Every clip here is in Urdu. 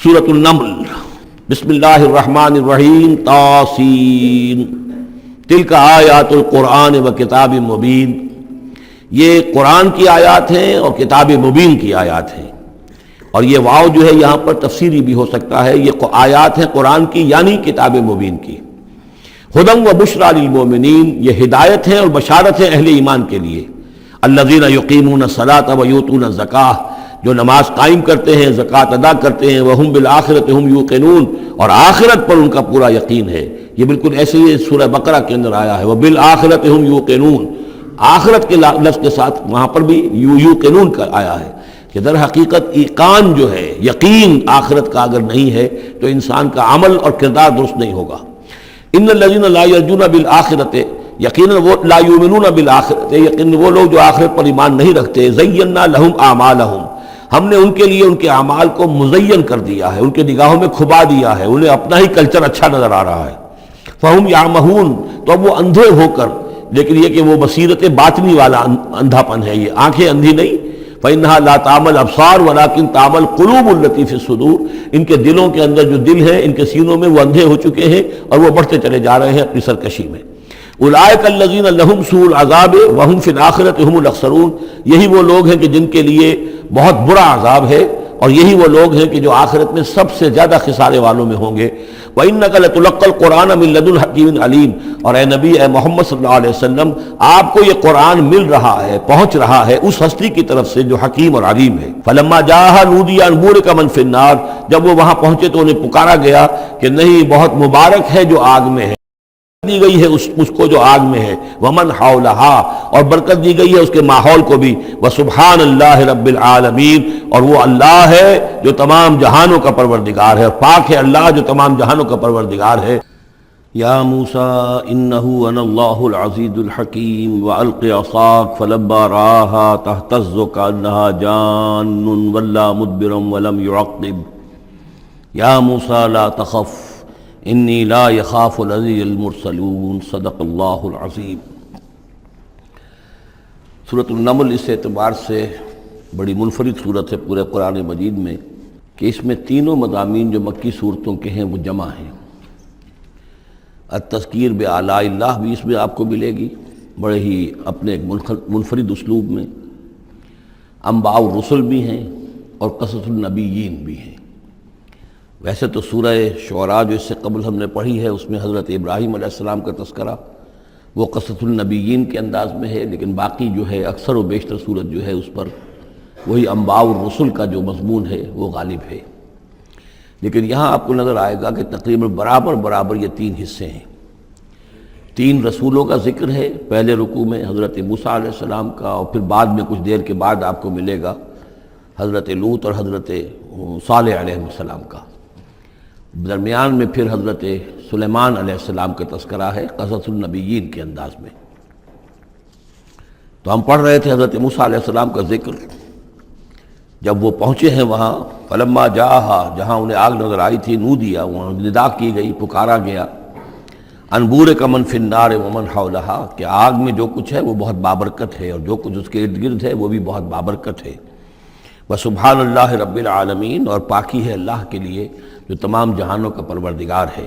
سورۃ النمل بسم اللہ الرحمن الرحیم طاسین تلک آیات القرآن و کتاب مبین، یہ قرآن کی آیات ہیں اور کتاب مبین کی آیات ہیں۔ اور یہ واو جو ہے یہاں پر تفسیری بھی ہو سکتا ہے، یہ آیات ہیں قرآن کی یعنی کتاب مبین کی۔ ہدی و بشریٰ للمؤمنین، یہ ہدایت ہے اور بشارت ہے اہل ایمان کے لیے۔ الذین یقیمون الصلاۃ و یؤتون الزکاۃ، جو نماز قائم کرتے ہیں، زکوٰۃ ادا کرتے ہیں، وہم بالآخرۃ ہم یوقنون، اور آخرت پر ان کا پورا یقین ہے۔ یہ بالکل ایسے ہی سورہ بقرہ کے اندر آیا ہے، وبالآخرۃ ہم یوقنون، آخرت کے لفظ کے ساتھ وہاں پر بھی یوقنون کا آیا ہے کہ در حقیقت ایقان جو ہے، یقین آخرت کا اگر نہیں ہے تو انسان کا عمل اور کردار درست نہیں ہوگا۔ ان الذین لا یرجون بالآخرۃ، یقیناً وہ لا یؤمنون بالآخرۃ، یقیناً وہ لوگ جو آخرت پر ایمان نہیں رکھتے، زینا لہم اعمالہم، ہم نے ان کے لیے ان کے اعمال کو مزین کر دیا ہے، ان کے نگاہوں میں کھبا دیا ہے، انہیں اپنا ہی کلچر اچھا نظر آ رہا ہے۔ فہم یعمہون، تو اب وہ اندھے ہو کر، لیکن یہ کہ وہ بصیرت باطنی والا اندھا پن ہے، یہ آنکھیں اندھی نہیں۔ فإنها لا تعمى الأبصار ولكن تعمى القلوب التي في الصدور، ان کے دلوں کے اندر جو دل ہے، ان کے سینوں میں وہ اندھے ہو چکے ہیں اور وہ بڑھتے چلے جا رہے ہیں اپنی سرکشی میں۔ اولئک الذین لہم سوء العذاب وہم فی الآخرۃ ہم الاخسرون، یہی وہ لوگ ہیں کہ جن کے لیے بہت برا عذاب ہے، اور یہی وہ لوگ ہیں کہ جو آخرت میں سب سے زیادہ خسارے والوں میں ہوں گے۔ وَإِنَّكَ لَتُلَقَّى الْقُرْآنَ مِن لَدُنْ حَكِيمٍ عَلِيمٍ، اور اے نبی، اے محمد صلی اللہ علیہ وسلم، آپ کو یہ قرآن مل رہا ہے، پہنچ رہا ہے اس ہستی کی طرف سے جو حکیم اور علیم ہے۔ فَلَمَّا جَاءَهَا نُودِيَ أَن بُورِكَ مَن فِي النَّارِ، جب وہ وہاں پہنچے تو انہیں پکارا گیا کہ نہیں، بہت مبارک ہے جو آگ میں ہے، دی گئی ہے اس کو جو آگ میں ہے، ومن حولہا، اور برکت دی گئی ہے اس کے ماحول کو بھی، وسبحان اللہ رب العالمین، اور وہ اللہ ہے جو تمام جہانوں کا پروردگار ہے، اور پاک ہے اللہ جو تمام جہانوں کا پروردگار ہے۔ یا موسیٰ انہ انا اللہ العزیز الحکیم والق عصاک فلما رآها تہتز کأنہا جان ولا مدبرا ولم يعقب یا موسیٰ لا تخف انی لا یخاف لدی المرسلون، صدق اللہ العظیم۔ سورۃ النمل اس اعتبار سے بڑی منفرد صورت ہے پورے قرآن مجید میں کہ اس میں تینوں مضامین جو مکی صورتوں کے ہیں وہ جمع ہیں۔ التذکیر بآلاء اللہ بھی اس میں آپ کو ملے گی، بڑے ہی اپنے ایک منفرد اسلوب میں۔ انباء الرسل بھی ہیں اور قصص النبیین بھی ہیں۔ ویسے تو سورہ شعراء جو اس سے قبل ہم نے پڑھی ہے، اس میں حضرت ابراہیم علیہ السلام کا تذکرہ وہ قصص النبیین کے انداز میں ہے، لیکن باقی جو ہے اکثر و بیشتر صورت جو ہے اس پر وہی انباء الرسل کا جو مضمون ہے وہ غالب ہے۔ لیکن یہاں آپ کو نظر آئے گا کہ تقریباً برابر یہ تین حصے ہیں۔ تین رسولوں کا ذکر ہے، پہلے رکوع میں حضرت موسیٰ علیہ السلام کا، اور پھر بعد میں کچھ دیر کے بعد آپ کو ملے گا حضرت لوط اور حضرت صالح علیہ السلام کا۔ درمیان میں پھر حضرت سلیمان علیہ السلام کا تذکرہ ہے قصص النبیین کے انداز میں۔ تو ہم پڑھ رہے تھے حضرت موسیٰ علیہ السلام کا ذکر، جب وہ پہنچے ہیں وہاں، فلما جاءہا، جہاں انہیں آگ نظر آئی تھی، نودیا، وہاں ندا کی گئی، پکارا گیا، ان بورک من فی النار ومن حولہا، کہ آگ میں جو کچھ ہے وہ بہت بابرکت ہے اور جو کچھ اس کے ارد گرد ہے وہ بھی بہت بابرکت ہے۔ وسبحان اللہ رب العالمین، اور پاکی ہے اللہ کے لیے جو تمام جہانوں کا پروردگار ہے۔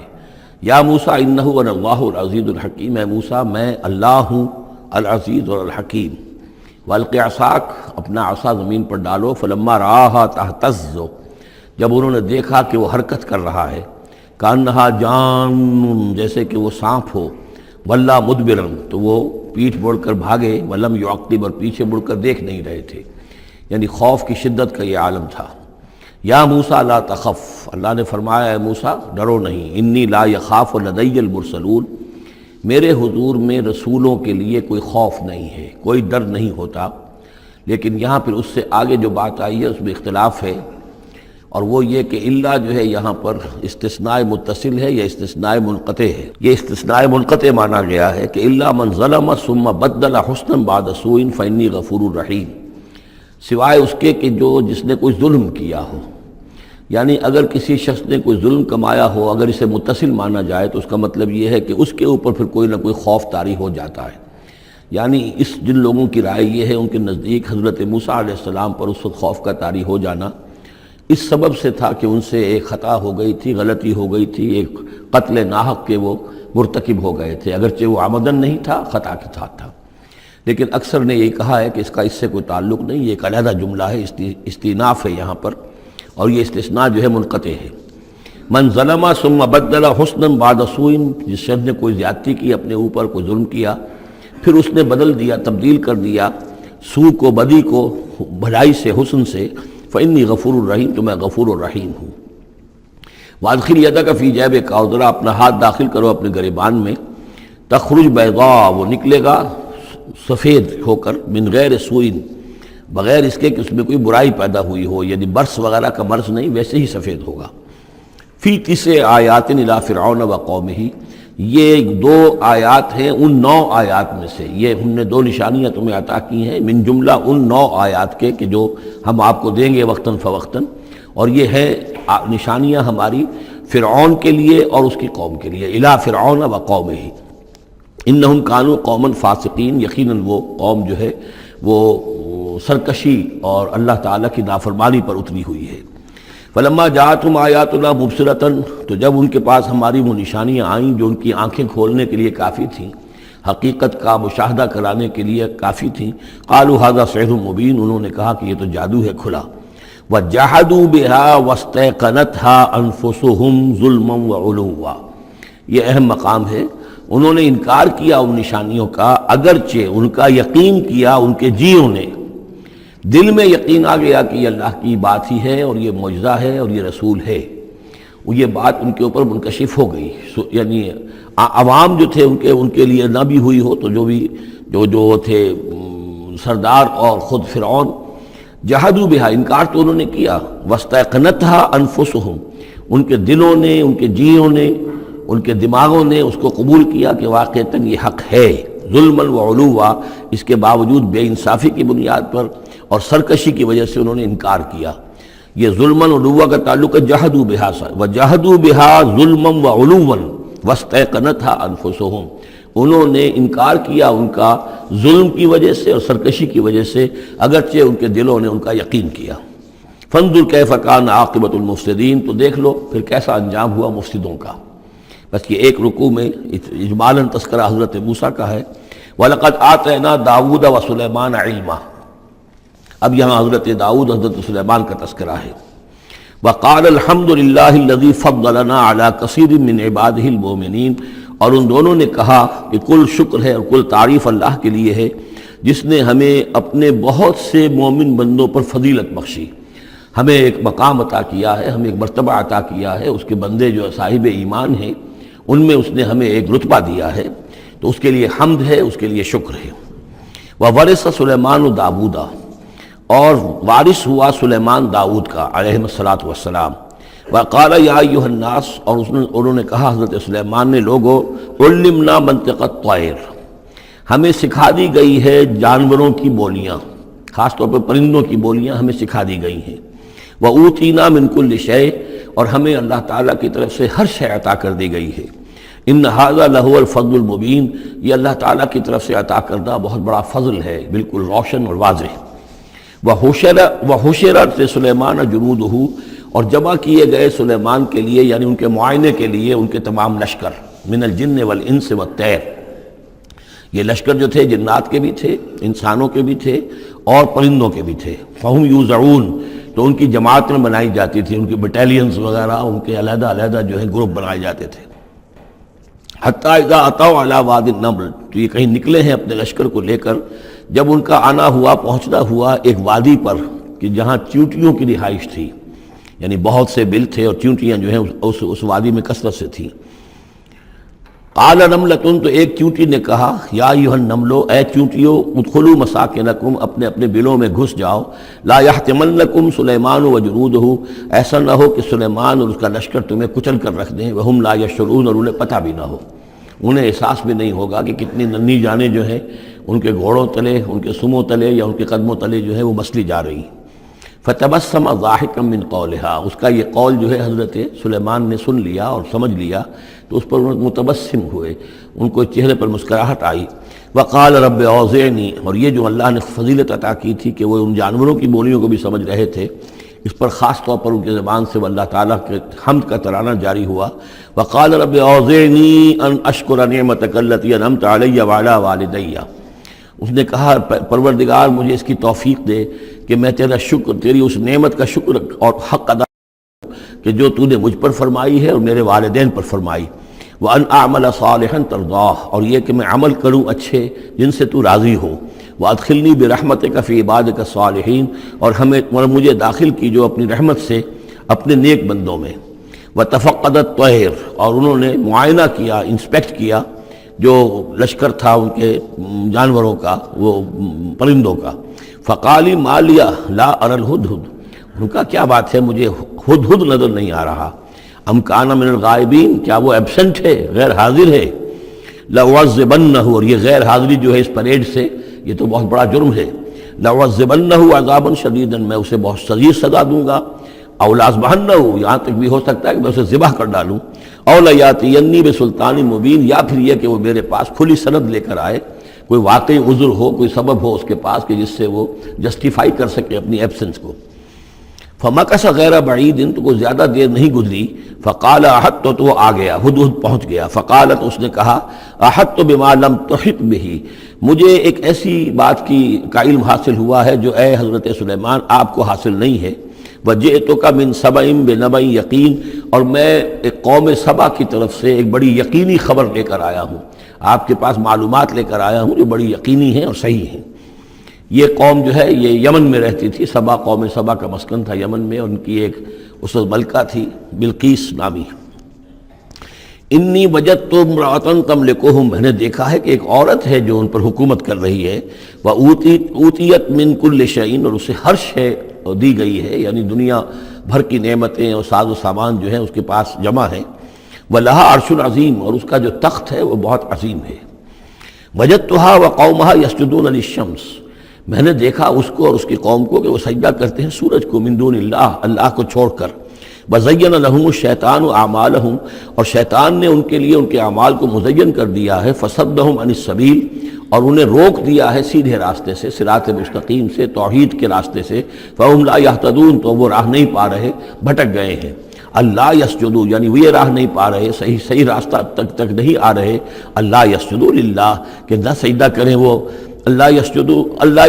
یا موسیٰ انہ انا اللہ العزیز الحکیم، اے موسیٰ میں اللہ ہوں العزیز اور الحکیم۔ والق عصاک، اپنا عصا زمین پر ڈالو، فلما رآہا تہتز، جب انہوں نے دیکھا کہ وہ حرکت کر رہا ہے، کأنہا جان، جیسے کہ وہ سانپ ہو، ولا مدبرا، تو وہ پیٹھ موڑ کر بھاگے، ولم یعقب، اور پیچھے مڑ کر دیکھ نہیں رہے تھے، یعنی خوف کی شدت کا یہ عالم تھا۔ یا موسیٰ لا تخف، اللہ نے فرمایا اے موسیٰ ڈرو نہیں، انی لا یخاف لدی المرسلون، میرے حضور میں رسولوں کے لیے کوئی خوف نہیں ہے، کوئی ڈر نہیں ہوتا۔ لیکن یہاں پھر اس سے آگے جو بات آئی ہے اس میں اختلاف ہے، اور وہ یہ کہ اللہ جو ہے یہاں پر استثناء متصل ہے یا استثناء منقطع ہے۔ یہ استثناء منقطع مانا گیا ہے کہ الا من ظلم ثم بدل حسنا بعد سوء فانی غفور رحیم، سوائے اس کے کہ جس نے کوئی ظلم کیا ہو، یعنی اگر کسی شخص نے کوئی ظلم کمایا ہو، اگر اسے متصل مانا جائے تو اس کا مطلب یہ ہے کہ اس کے اوپر پھر کوئی نہ کوئی خوف طاری ہو جاتا ہے۔ یعنی جن لوگوں کی رائے یہ ہے، ان کے نزدیک حضرت موسیٰ علیہ السلام پر اس وقت خوف کا طاری ہو جانا اس سبب سے تھا کہ ان سے ایک خطا ہو گئی تھی، غلطی ہو گئی تھی، ایک قتل ناحق کے وہ مرتکب ہو گئے تھے، اگرچہ وہ عمدن نہیں تھا، خطا کے ساتھ تھا۔ لیکن اکثر نے یہی کہا ہے کہ اس کا اس سے کوئی تعلق نہیں، یہ ایک علیحدہ جملہ ہے، استئناف ہے یہاں پر، اور یہ استثناء جو ہے منقطع ہے۔ من ظلم ثم بدل حسنا بعد سوء، جس شخص نے کوئی زیادتی کی، اپنے اوپر کوئی ظلم کیا، پھر اس نے بدل دیا، تبدیل کر دیا سوء کو، بدی کو، بھلائی سے، حسن سے، فإنی غفور الرحیم، تو میں غفور الرحیم ہوں۔ وادخل یدک فی جیبک، اور ذرا اپنا ہاتھ داخل کرو اپنے گریبان میں، تخرج بیضاء، وہ نکلے گا سفید ہو کر، من غیر سوء، بغیر اس کے کہ اس میں کوئی برائی پیدا ہوئی ہو، یعنی برس وغیرہ کا برس نہیں، ویسے ہی سفید ہوگا۔ فی 9 آیات الی فرعون و قومہ، یہ 2 آیات ہیں ان 9 آیات میں سے، یہ ہم نے 2 نشانیاں تمہیں عطا کی ہیں من جملہ ان 9 آیات کے کہ جو ہم آپ کو دیں گے وقتاً فوقتاً، اور یہ ہے نشانیاں ہماری فرعون کے لیے اور اس کی قوم کے لیے، الی فرعون و قومہ انہم کانوا قوما فاسقین، یقیناً وہ قوم جو ہے وہ سرکشی اور اللہ تعالیٰ کی نافرمانی پر اتری ہوئی ہے۔ فلما جاءتهم آیاتنا مبصرۃ، تو جب ان کے پاس ہماری وہ نشانیاں آئیں جو ان کی آنکھیں کھولنے کے لیے کافی تھیں، حقیقت کا مشاہدہ کرانے کے لیے کافی تھیں، قالوا ھذا سحر مبین، انہوں نے کہا کہ یہ تو جادو ہے کھلا۔ وجحدوا بها واستيقنتها انفسهم ظلما وعلوا، یہ اہم مقام ہے، انہوں نے انکار کیا ان نشانیوں کا، اگرچہ ان کا یقین کیا ان کے جیوں نے، دل میں یقین آ گیا کہ یہ اللہ کی بات ہی ہے اور یہ معجزہ ہے اور یہ رسول ہے، وہ یہ بات ان کے اوپر منکشف ہو گئی، یعنی عوام جو تھے ان کے لیے نہ بھی ہوئی ہو تو جو تھے سردار اور خود فرعون، جحدوا بہا، انکار تو انہوں نے کیا، واستيقنتها انفسهم، ان کے دلوں نے، ان کے جیوں نے، ان کے دماغوں نے اس کو قبول کیا کہ واقعتاً یہ حق ہے، ظلما وعلوا، اس کے باوجود بے انصافی کی بنیاد پر اور سرکشی کی وجہ سے انہوں نے انکار کیا۔ یہ ظلما وعلوا کا تعلق ہے جحدوا بہا سے، وجحدوا بہا ظلما وعلوا واستيقنتها انفسهم، انہوں نے انکار کیا ان کا ظلم کی وجہ سے اور سرکشی کی وجہ سے، اگرچہ ان کے دلوں نے ان کا یقین کیا۔ فانظر کیف کان عاقبۃ المفسدین، تو دیکھ لو پھر کیسا انجام ہوا مفسدوں کا۔ بس یہ ایک رکوع میں اجمالاً تذکرہ حضرت موسیٰ کا ہے۔ وَلَقَدْ آتَيْنَا دَاوُودَ وَسُلَيْمَانَ عِلْمًا، اب یہاں حضرت داؤد، حضرت سلیمان کا تذکرہ ہے۔ وَقَالَ الْحَمْدُ لِلَّهِ الَّذِي فَضَّلَنَا عَلَى كَثِيرٍ مِّنْ عِبَادِهِ الْمُؤْمِنِينَ، اور ان دونوں نے کہا کہ کل شکر ہے اور کل تعریف اللہ کے لیے ہے جس نے ہمیں اپنے بہت سے مومن بندوں پر فضیلت بخشی، ہمیں ایک مقام عطا کیا ہے، ہمیں ایک مرتبہ عطا کیا ہے، اس کے بندے جو صاحب ایمان ہیں ان میں اس نے ہمیں ایک رتبہ دیا ہے، تو اس کے لیے حمد ہے، اس کے لیے شکر ہے۔ وَوَرِثَ سُلَيْمَانُ دَاوُودَ، اور وارث ہوا سلیمان داؤد کا علیہ الصلاۃ والسلام۔ وقال یا ایھا الناس، اور انہوں نے کہا حضرت سلیمان نے، لوگو علمنا منطق الطیر، ہمیں سکھا دی گئی ہے جانوروں کی بولیاں، خاص طور پر پرندوں کی بولیاں ہمیں سکھا دی گئی ہیں۔ وَأُوتِینَا مِن كُلِّ شَیْءٍ، اور ہمیں اللہ تعالیٰ کی طرف سے ہر شے عطا کر دی گئی ہے۔ ان ھذا لَھُوَ الْفَضْلُ الْمُبِین، یہ اللہ تعالیٰ کی طرف سے عطا کردہ بہت بڑا فضل ہے، بالکل روشن اور واضح۔ وَحُشِرَتْ لِسُلَیْمَانَ جُنُودُهُ، اور جمع کیے گئے سلیمان کے لیے، یعنی ان کے معائنے کے لیے، ان کے تمام لشکر، من الجن والانس والطیر، یہ لشکر جو تھے جنات کے بھی تھے، انسانوں کے بھی تھے اور پرندوں کے بھی تھے۔ فہم یوزعون، تو ان کی جماعتیں بنائی جاتی تھی، ان کی بٹالینز وغیرہ، ان کے علیحدہ علیحدہ جو ہے گروپ بنائے جاتے تھے۔ حتیٰ اذا اتوا علی وادی النمل، تو یہ کہیں نکلے ہیں اپنے لشکر کو لے کر، جب ان کا آنا ہوا، پہنچنا ہوا ایک وادی پر کہ جہاں چیونٹیوں کی رہائش تھی، یعنی بہت سے بل تھے اور چیونٹیاں جو ہیں اس وادی میں کثرت سے تھیں۔ قال نملۃ، تو ایک چیونٹی نے کہا، یا ایھا النمل، اے چیونٹیوں، ادخلوا مساکنکم، اپنے اپنے بلوں میں گھس جاؤ، لا یحطمنکم سلیمان وجنودہ، ایسا نہ ہو کہ سلیمان اور اس کا لشکر تمہیں کچل کر رکھ دیں، وہم لا یشعرون، اور انہیں پتہ بھی نہ ہو، انہیں احساس بھی نہیں ہوگا کہ کتنی ننھی جانیں جو ہیں ان کے گھوڑوں تلے، ان کے سموں تلے یا ان کے قدموں تلے جو ہے وہ مسلی جا رہی ہیں۔ فتبسم ضاحکا من قولہا، اس کا یہ قول جو ہے حضرت سلیمان نے سن لیا اور سمجھ لیا تو اس پر متبسم ہوئے، ان کو چہرے پر مسکراہٹ آئی۔ وقال رب اوزعنی، اور یہ جو اللہ نے فضیلت عطا کی تھی کہ وہ ان جانوروں کی بولیوں کو بھی سمجھ رہے تھے، اس پر خاص طور پر ان کی زبان سے وہ اللہ تعالیٰ کے حمد کا ترانہ جاری ہوا. وقال رب اوزعنی ان اشکر نعمتک التی انعمت علی وعلی والدی. اس نے کہا پروردگار مجھے اس کی توفیق دے کہ میں تیرا شکر، تیری اس نعمت کا شکر اور حق ادا کہ جو تو نے مجھ پر فرمائی ہے اور میرے والدین پر فرمائی. وَأَنْ أَعْمَلَ صَالِحًا تَرْضَاهُ، اور یہ کہ میں عمل کروں اچھے جن سے تو راضی ہو. وَأَدْخِلْنِي بِرَحْمَتِكَ فِي عِبَادِكَ الصَّالِحِينَ، اور مجھے داخل کیجو اپنی رحمت سے اپنے نیک بندوں میں. وَتَفَقَّدَ الطَّيْرَ، اور انہوں نے معائنہ کیا، انسپیکٹ کیا جو لشکر تھا ان کے جانوروں کا، وہ پرندوں کا. فَقَالِ مَا لِيَ لَا أَرَى الْهُدْهُدْ، ان کا کیا بات ہے مجھے ہدہد نظر نہیں آ رہا. ام کان من الغائبین، کیا وہ ایبسنٹ ہے، غیر حاضر ہے. لَأُعَذِّبَنَّهُ، اور یہ غیر حاضری جو ہے اس پریڈ سے یہ تو بہت بڑا جرم ہے. لَأُعَذِّبَنَّهُ عَذَابًا شَدِيدًا، میں اسے بہت شدید سزا دوں گا. اَوْ لَأَذْبَحَنَّهُ، یہاں تک بھی ہو سکتا ہے کہ میں اسے ذبح کر ڈالوں. اَوْ لَيَأْتِيَنِّي بِسُلْطَانٍ مُبِينٍ، یا پھر یہ کہ وہ میرے پاس کھلی سند لے کر آئے، کوئی واقعی عذر ہو، کوئی سبب ہو اس کے پاس کہ جس سے وہ جسٹیفائی کر سکے اپنی ایبسنس کو. فمکث غیر بعید، تو کوئی زیادہ دیر نہیں گزری. فقال احطت، تو وہ آ گیا، ہدہد پہنچ گیا. فقالت، اس نے کہا احطت بما لم تحط به، مجھے ایک ایسی بات کا علم حاصل ہوا ہے جو اے حضرت سلیمان آپ کو حاصل نہیں ہے. وجئتک من سبأ بنبأ یقین، اور میں ایک قوم سبا کی طرف سے ایک بڑی یقینی خبر لے کر آیا ہوں، آپ کے پاس معلومات لے کر آیا ہوں جو بڑی یقینی ہیں اور صحیح ہیں. یہ قوم جو ہے یہ یمن میں رہتی تھی، سبا، قوم سبا کا مسکن تھا یمن میں، اور ان کی ایک اس وقت ملکہ تھی بلقیس نامی. انی وجدت امرأۃ تملکہم، میں نے دیکھا ہے کہ ایک عورت ہے جو ان پر حکومت کر رہی ہے. وَأُوتِیَتْ مِن كُلِّ شَيْءٍ، اور اسے ہر شے دی گئی ہے، یعنی دنیا بھر کی نعمتیں اور ساز و سامان جو ہیں اس کے پاس جمع ہیں. وَلَهَا عَرْشٌ عَظِيمٌ، اور اس کا جو تخت ہے وہ بہت عظیم ہے. وَجَدتُّهَا وَقَوْمَهَا يَسْجُدُونَ لِلشَّمْسِ، میں نے دیکھا اس کو اور اس کی قوم کو کہ وہ سجدہ کرتے ہیں سورج کو، من دون اللہ، اللہ کو چھوڑ کر. وَزَيَّنَ لَهُمُ الشَّيْطَانُ أَعْمَالَهُمْ، اور شیطان نے ان کے لیے ان کے اعمال کو مزین کر دیا ہے. فَصَدَّهُمْ عَنِ السَّبِيلِ، اور انہیں روک دیا ہے سیدھے راستے سے، صراط مستقیم سے، توحید کے راستے سے. فَهُمْ لَا يَهْتَدُونَ، تو وہ راہ نہیں پا رہے، بھٹک گئے ہیں. اللہ یسجدو، یعنی وہ یہ راہ نہیں پا رہے، صحیح راستہ تک نہیں آ رہے. اللہ یسجدو للہ، کہ نہ سجدہ کریں وہ اللہ یسجدو، اللہ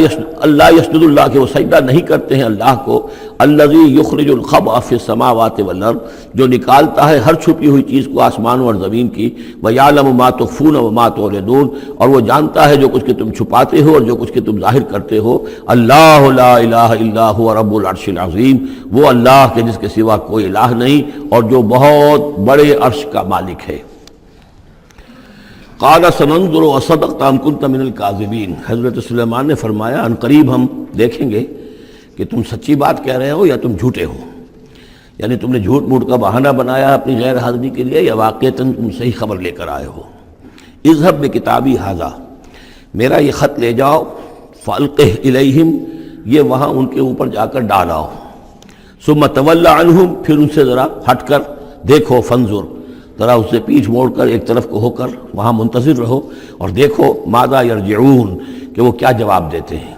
یسجد اللہ، کہ وہ سجدہ نہیں کرتے ہیں اللہ کو. الذی یخرج الخبء فی السماوات والارض، جو نکالتا ہے ہر چھپی ہوئی چیز کو آسمانوں اور زمین کی. ویعلم ما تخفون وما تعلنون، اور وہ جانتا ہے جو کچھ کہ تم چھپاتے ہو اور جو کچھ کہ تم ظاہر کرتے ہو. اللہ لا الہ الا هو رب العرش العظیم، وہ اللہ کے جس کے سوا کوئی الہ نہیں اور جو بہت بڑے عرش کا مالک ہے. قال سننظر اصدقت ام كنت من الكاذبین، حضرت سلیمان نے فرمایا ان قریب ہم دیکھیں گے کہ تم سچی بات کہہ رہے ہو یا تم جھوٹے ہو، یعنی تم نے جھوٹ موٹ کا بہانہ بنایا اپنی غیر حاضری کے لیے یا واقعتاً تم صحیح خبر لے کر آئے ہو. اذهب بکتابی ھذا، میرا یہ خط لے جاؤ. فالقہ الیہم، یہ وہاں ان کے اوپر جا کر ڈالاؤ. ثم تول عنہم، پھر ان سے ذرا ہٹ کر دیکھو. فانظر، ذرا اس سے پیٹھ موڑ کر ایک طرف کو ہو کر وہاں منتظر رہو اور دیکھو ماذا یرجعون، کہ وہ کیا جواب دیتے ہیں.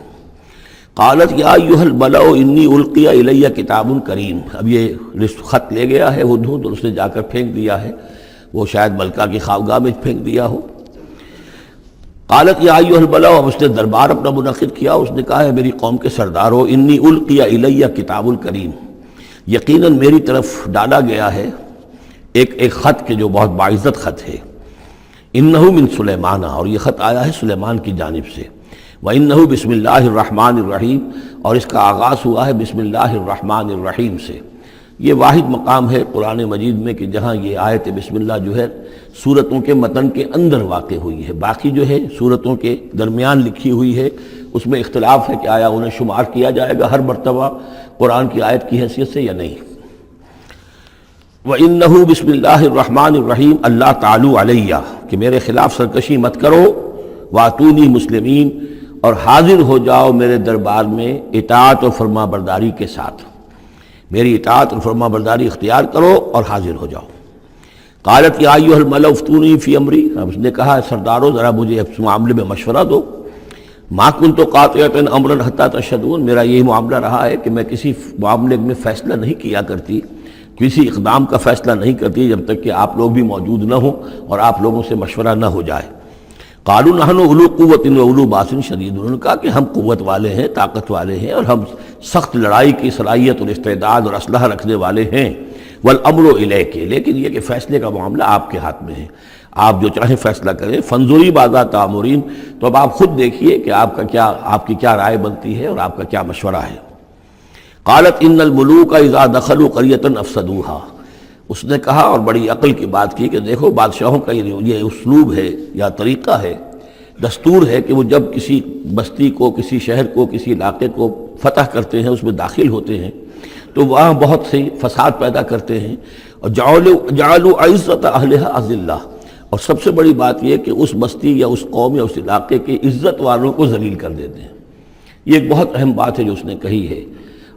قالت یا ایھا الملأ انی القی الی کتاب کریم، اب یہ خط لے گیا ہے ہدہد اور اس نے جا کر پھینک دیا ہے، وہ شاید ملکہ کی خوابگاہ میں پھینک دیا ہو. قالت یا ایھا الملأ، اب اس نے دربار اپنا منعقد کیا، اس نے کہا ہے میری قوم کے سردارو، انی القی الی کتاب کریم، یقیناً میری طرف ڈالا گیا ہے ایک خط کے جو بہت باعزت خط ہے. انہو من سلیمان، اور یہ خط آیا ہے سلیمان کی جانب سے. وانہو بسم اللہ الرحمن الرحیم، اور اس کا آغاز ہوا ہے بسم اللہ الرحمن الرحیم سے. یہ واحد مقام ہے قرآن مجید میں کہ جہاں یہ آیت بسم اللہ جو ہے سورتوں کے متن کے اندر واقع ہوئی ہے. باقی جو ہے سورتوں کے درمیان لکھی ہوئی ہے، اس میں اختلاف ہے کہ آیا انہیں شمار کیا جائے گا ہر مرتبہ قرآن کی آیت کی حیثیت سے یا نہیں. وَإِنَّهُ بسم اللہ الرحمن الرحیم اللہ تعالی علیہ، کہ میرے خلاف سرکشی مت کرو. وَأْتُونِي مسلمین، اور حاضر ہو جاؤ میرے دربار میں اطاعت اور فرما برداری کے ساتھ، میری اطاعت اور فرما برداری اختیار کرو اور حاضر ہو جاؤ. قالت یا ایھا الملأ افتونی فی امری، اب اس نے کہا سردارو ذرا مجھے اس معاملے میں مشورہ دو. ما کنت قاطعۃ امرا حتی تشہدون، میرا یہی معاملہ رہا ہے کہ میں کسی معاملے میں فیصلہ نہیں کیا کرتی، کسی اقدام کا فیصلہ نہیں کرتی جب تک کہ آپ لوگ بھی موجود نہ ہوں اور آپ لوگوں سے مشورہ نہ ہو جائے۔ قالوا نحن اولو قوت و اولو باس شدید، انہوں نے کہا کہ ہم قوت والے ہیں، طاقت والے ہیں، اور ہم سخت لڑائی کی صلاحیت اور استعداد اور اسلحہ رکھنے والے ہیں، والامر الیک، لیکن یہ کہ فیصلے کا معاملہ آپ کے ہاتھ میں ہے، آپ جو چاہیں فیصلہ کریں۔ فانظری ماذا تأمرین، تو اب آپ خود دیکھیے کہ آپ کی کیا رائے بنتی ہے اور آپ کا کیا مشورہ ہے۔ قالت ان الملوک اذا دخلوا قریۃ افسدوها، اس نے کہا اور بڑی عقل کی بات کی کہ دیکھو بادشاہوں کا یہ اسلوب ہے یا طریقہ ہے، دستور ہے کہ وہ جب کسی بستی کو، کسی شہر کو، کسی علاقے کو فتح کرتے ہیں، اس میں داخل ہوتے ہیں تو وہاں بہت سی فساد پیدا کرتے ہیں، اور جعلوا عزت اہلها اذلہ، اور سب سے بڑی بات یہ کہ اس بستی یا اس قوم یا اس علاقے کے عزت والوں کو ذلیل کر دیتے ہیں۔ یہ ایک بہت اہم بات ہے جو اس نے کہی ہے۔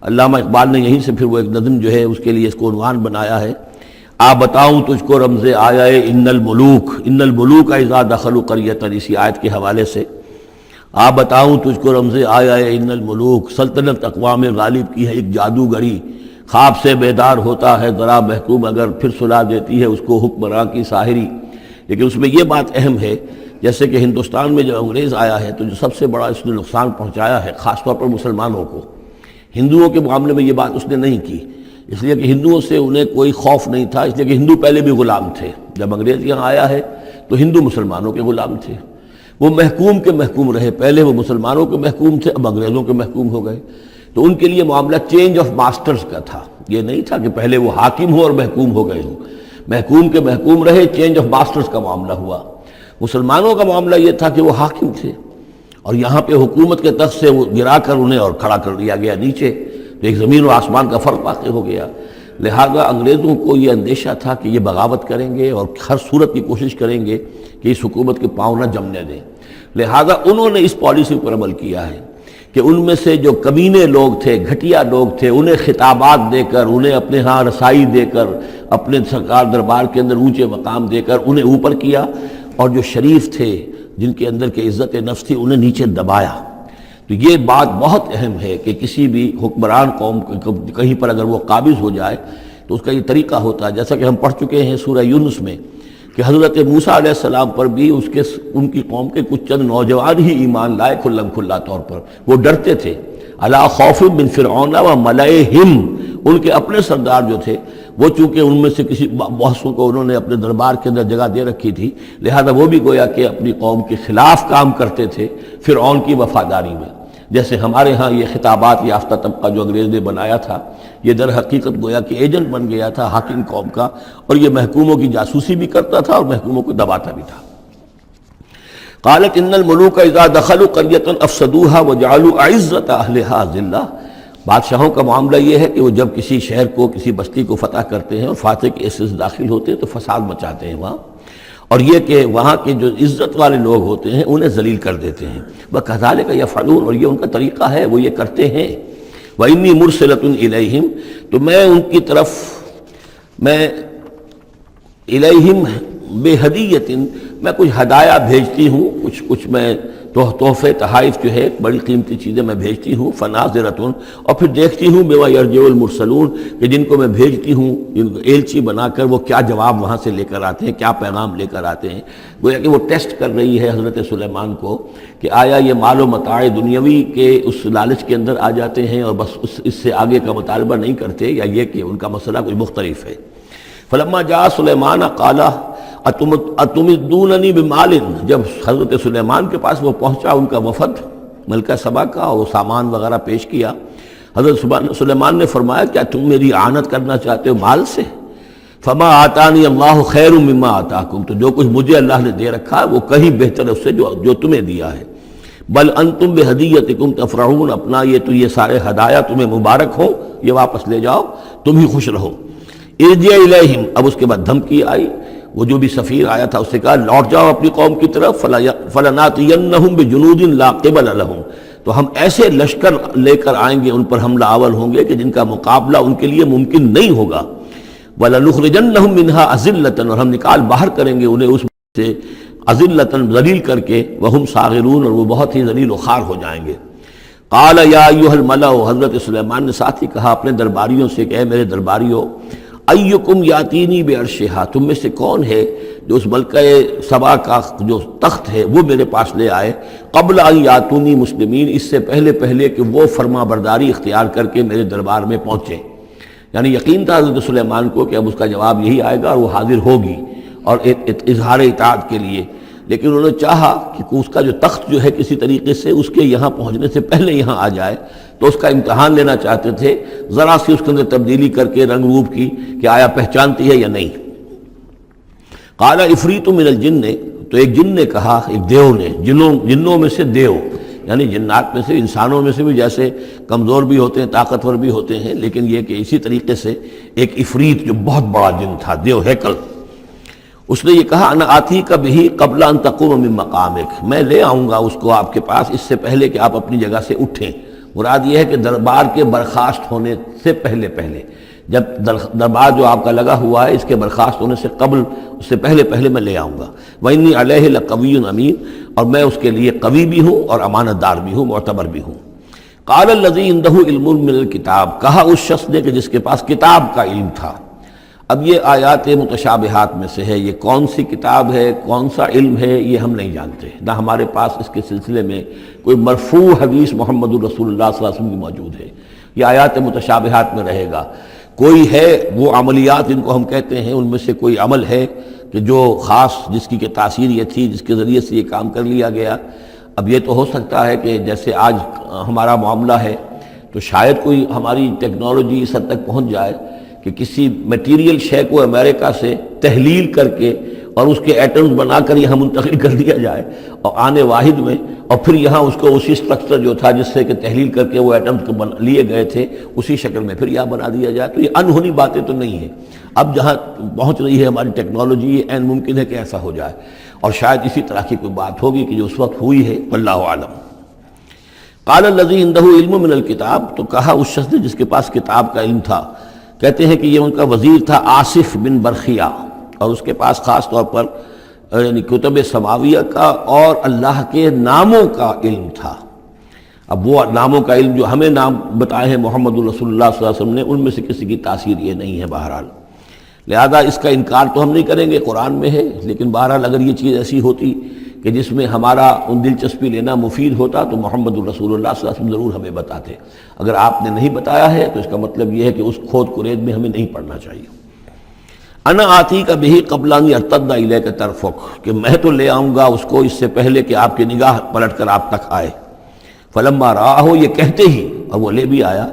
علامہ اقبال نے یہیں سے پھر وہ ایک نظم جو ہے اس کے لیے اس کو عنوان بنایا ہے، آ بتاؤں تجھ کو رمز آیا ان الملوک اذا دخلوا قریۃ، اسی آیت کے حوالے سے آ بتاؤں تجھ کو رمز آیا ان الملوک، سلطنت اقوام غالب کی ہے ایک جادوگری، خواب سے بیدار ہوتا ہے ذرا محکوم اگر پھر سلا دیتی ہے اس کو حکمراں کی ساحری۔ لیکن اس میں یہ بات اہم ہے، جیسے کہ ہندوستان میں جب انگریز آیا ہے تو جو سب سے بڑا اس نے نقصان پہنچایا ہے خاص طور پر مسلمانوں کو، ہندوؤں کے معاملے میں یہ بات اس نے نہیں کی، اس لیے کہ ہندوؤں سے انہیں کوئی خوف نہیں تھا، اس لیے کہ ہندو پہلے بھی غلام تھے۔ جب انگریز یہاں آیا ہے تو ہندو مسلمانوں کے غلام تھے، وہ محکوم کے محکوم رہے، پہلے وہ مسلمانوں کے محکوم تھے، اب انگریزوں کے محکوم ہو گئے، تو ان کے لیے معاملہ چینج آف ماسٹرز کا تھا، یہ نہیں تھا کہ پہلے وہ حاکم ہو اور محکوم ہو گئے ہوں، محکوم کے محکوم رہے، چینج آف ماسٹرز کا معاملہ ہوا۔ مسلمانوں کا معاملہ یہ تھا کہ وہ حاکم تھے، اور یہاں پہ حکومت کے تخت سے وہ گرا کر انہیں اور کھڑا کر دیا گیا نیچے، تو ایک زمین و آسمان کا فرق واقع ہو گیا۔ لہذا انگریزوں کو یہ اندیشہ تھا کہ یہ بغاوت کریں گے اور ہر صورت کی کوشش کریں گے کہ اس حکومت کے پاؤں نہ جمنے دیں، لہذا انہوں نے اس پالیسی پر عمل کیا ہے کہ ان میں سے جو کمینے لوگ تھے، گھٹیا لوگ تھے، انہیں خطابات دے کر، انہیں اپنے ہاں رسائی دے کر، اپنے سرکار دربار کے اندر اونچے مقام دے کر انہیں اوپر کیا، اور جو شریف تھے جن کے اندر کے عزت نفس تھی انہیں نیچے دبایا۔ تو یہ بات بہت اہم ہے کہ کسی بھی حکمران قوم کہیں پر اگر وہ قابض ہو جائے تو اس کا یہ طریقہ ہوتا ہے، جیسا کہ ہم پڑھ چکے ہیں سورہ یونس میں کہ حضرت موسیٰ علیہ السلام پر بھی ان کی قوم کے کچھ چند نوجوان ہی ایمان لائے کھلا طور پر، وہ ڈرتے تھے۔ الا خوف من فرعون و ملئہم، ان کے اپنے سردار جو تھے وہ چونکہ ان میں سے کسی بہتوں کو انہوں نے اپنے دربار کے اندر جگہ دے رکھی تھی، لہذا وہ بھی گویا کہ اپنی قوم کے خلاف کام کرتے تھے فرعون کی وفاداری میں۔ جیسے ہمارے ہاں یہ خطابات یافتہ طبقہ جو انگریز نے بنایا تھا، یہ در حقیقت گویا کہ ایجنٹ بن گیا تھا حاکم قوم کا، اور یہ محکوموں کی جاسوسی بھی کرتا تھا اور محکوموں کو دباتا بھی تھا۔ قالت ان الملوک اذا دخلوا قریۃ افسدوها وجعلوا عزت اہلها ذلہ، بادشاہوں کا معاملہ یہ ہے کہ وہ جب کسی شہر کو، کسی بستی کو فتح کرتے ہیں اور فاتح کے حصے سے داخل ہوتے ہیں تو فساد مچاتے ہیں وہاں، اور یہ کہ وہاں کے جو عزت والے لوگ ہوتے ہیں انہیں ذلیل کر دیتے ہیں۔ وَكَذَلِكَ يَفْعَلُونَ، اور یہ ان کا طریقہ ہے، وہ یہ کرتے ہیں۔ وَإِنِّي مُرْسِلَةٌ إِلَيْهِمْ، تو میں ان کی طرف، میں الیہم بِہَدِيَّةٍ، میں کچھ ہدایہ بھیجتی ہوں، کچھ میں تحفے تحائف جو ہے بڑی قیمتی چیزیں میں بھیجتی ہوں، فناظرۃ، اور پھر دیکھتی ہوں بما یرجع المرسلون، کہ جن کو میں بھیجتی ہوں ایلچی بنا کر وہ کیا جواب وہاں سے لے کر آتے ہیں، کیا پیغام لے کر آتے ہیں۔ گویا کہ وہ ٹیسٹ کر رہی ہے حضرت سلیمان کو کہ آیا یہ مال و متاع دنیاوی کے اس لالچ کے اندر آ جاتے ہیں اور بس اس سے آگے کا مطالبہ نہیں کرتے، یا یہ کہ ان کا مسئلہ کوئی مختلف ہے۔ فلما جاء سلیمان قال اتمدوننی بمال، جب حضرت سلیمان کے پاس وہ پہنچا ان کا وفد ملکہ سبا کا، اور وہ سامان وغیرہ پیش کیا، حضرت سلیمان نے فرمایا کیا تم میری اعانت کرنا چاہتے ہو مال سے؟ فما آتانی اللہ خیر مما آتاکم، تو جو کچھ مجھے اللہ نے دے رکھا ہے وہ کہیں بہتر ہے اس سے جو تمہیں دیا ہے۔ بل انتم بہدیتکم تفرحون، اپنا یہ سارے ہدایہ تمہیں مبارک ہوں، یہ واپس لے جاؤ، تم ہی خوش رہو۔ ارجع الیہم، اب اس کے بعد دھمکی آئی، وہ جو بھی سفیر آیا تھا اس سے کہا لوٹ جاؤ اپنی قوم کی طرف، فلناتینہم بجنود لا قبل لہم، تو ہم ایسے لشکر لے کر آئیں گے ان پر حملہ آور ہوں گے کہ جن کا مقابلہ ان کے لیے ممکن نہیں ہوگا۔ وَلَنُخْرِجَنَّهُم مِّنْهَا أَذِلَّةً، اور ہم نکال باہر کریں گے انہیں اس سے اذلۃ ذلیل کر کے، وہم صاغرون اور وہ بہت ہی ذلیل و خوار ہو جائیں گے۔ قال یا ایھا الملأ، حضرت سلیمان نے ساتھ ہی کہا اپنے درباریوں سے کہ اے میرے درباریوں، ایکم یاتینی بعرشھا، تم میں سے کون ہے جو اس ملکہ سبا کا جو تخت ہے وہ میرے پاس لے آئے، قبل ان یاتونی مسلمین، اس سے پہلے کہ وہ فرما برداری اختیار کر کے میرے دربار میں پہنچے۔ یعنی یقین تھا حضرت سلیمان کو کہ اب اس کا جواب یہی آئے گا اور وہ حاضر ہوگی اور اظہار اطاعت کے لیے، لیکن انہوں نے چاہا کہ اس کا جو تخت جو ہے کسی طریقے سے اس کے یہاں پہنچنے سے پہلے یہاں آ جائے، تو اس کا امتحان لینا چاہتے تھے، ذرا سی اس کے اندر تبدیلی کر کے رنگ روپ کی کہ آیا پہچانتی ہے یا نہیں۔ قال عفریت من الجن، تو ایک جن نے کہا، ایک دیو نے، جنوں میں سے دیو، یعنی جنات میں سے، انسانوں میں سے بھی جیسے کمزور بھی ہوتے ہیں طاقتور بھی ہوتے ہیں، لیکن یہ کہ اسی طریقے سے ایک عفریت جو بہت بڑا جن تھا، دیو ہیکل، اس نے یہ کہا انا آتی کا بہی قبل ان تقوم من مقامک، میں لے آؤں گا اس کو آپ کے پاس اس سے پہلے کہ آپ اپنی جگہ سے اٹھیں۔ مراد یہ ہے کہ دربار کے برخاست ہونے سے پہلے، جب دربار جو آپ کا لگا ہوا ہے اس کے برخاست ہونے سے قبل، اس سے پہلے میں لے آؤں گا۔ وَإِنِّي عَلَيْهِ لَقَوِيٌّ أَمِينٌ، اور میں اس کے لیے قوی بھی ہوں اور امانت دار بھی ہوں، معتبر بھی ہوں۔ قال الذي عنده علم من الكتاب، کہا اس شخص نے کہ جس کے پاس کتاب کا علم تھا۔ اب یہ آیات متشابہات میں سے ہے، یہ کون سی کتاب ہے، کون سا علم ہے، یہ ہم نہیں جانتے، نہ ہمارے پاس اس کے سلسلے میں کوئی مرفوع حدیث محمد الرسول اللہ صلی اللہ علیہ وسلم کی موجود ہے۔ یہ آیات متشابہات میں رہے گا۔ کوئی ہے وہ عملیات جن کو ہم کہتے ہیں، ان میں سے کوئی عمل ہے کہ جو خاص جس کی کہ تاثیر یہ تھی، جس کے ذریعے سے یہ کام کر لیا گیا۔ اب یہ تو ہو سکتا ہے کہ جیسے آج ہمارا معاملہ ہے تو شاید کوئی ہماری ٹیکنالوجی اس حد تک پہنچ جائے کہ کسی میٹیریل شے کو امریکہ سے تحلیل کر کے اور اس کے ایٹمز بنا کر یہاں منتقل کر دیا جائے، اور آنے واحد میں، اور پھر یہاں اس کو اسی سٹرکچر جو تھا جس سے کہ تحلیل کر کے وہ ایٹمز کو لیے گئے تھے اسی شکل میں پھر یہاں بنا دیا جائے۔ تو یہ انہونی باتیں تو نہیں ہیں، اب جہاں پہنچ رہی ہے ہماری ٹیکنالوجی، یہ عین ممکن ہے کہ ایسا ہو جائے، اور شاید اسی طرح کی کوئی بات ہوگی کہ جو اس وقت ہوئی ہے، واللہ اعلم۔ قال الذی عنده علم من الکتاب، تو کہا اس شخص نے جس کے پاس کتاب کا علم تھا، کہتے ہیں کہ یہ ان کا وزیر تھا آصف بن برخیہ، اور اس کے پاس خاص طور پر یعنی کتب سماویہ کا اور اللہ کے ناموں کا علم تھا۔ اب وہ ناموں کا علم جو ہمیں نام بتائے ہیں محمد الرسول اللہ صلی اللہ علیہ وسلم نے، ان میں سے کسی کی تاثیر یہ نہیں ہے بہرحال، لہذا اس کا انکار تو ہم نہیں کریں گے، قرآن میں ہے، لیکن بہرحال اگر یہ چیز ایسی ہوتی کہ جس میں ہمارا ان دلچسپی لینا مفید ہوتا تو محمد الرسول اللہ صلی اللہ علیہ وسلم ضرور ہمیں بتاتے۔ اگر آپ نے نہیں بتایا ہے تو اس کا مطلب یہ ہے کہ اس کھود کرید میں ہمیں نہیں پڑھنا چاہیے۔ انا آتی کا بہی قبل ان یرتد الیک طرفک، کہ میں تو لے آؤں گا اس کو اس سے پہلے کہ آپ کی نگاہ پلٹ کر آپ تک آئے۔ فلما رآہ، یہ کہتے ہی، اور وہ لے بھی آیا،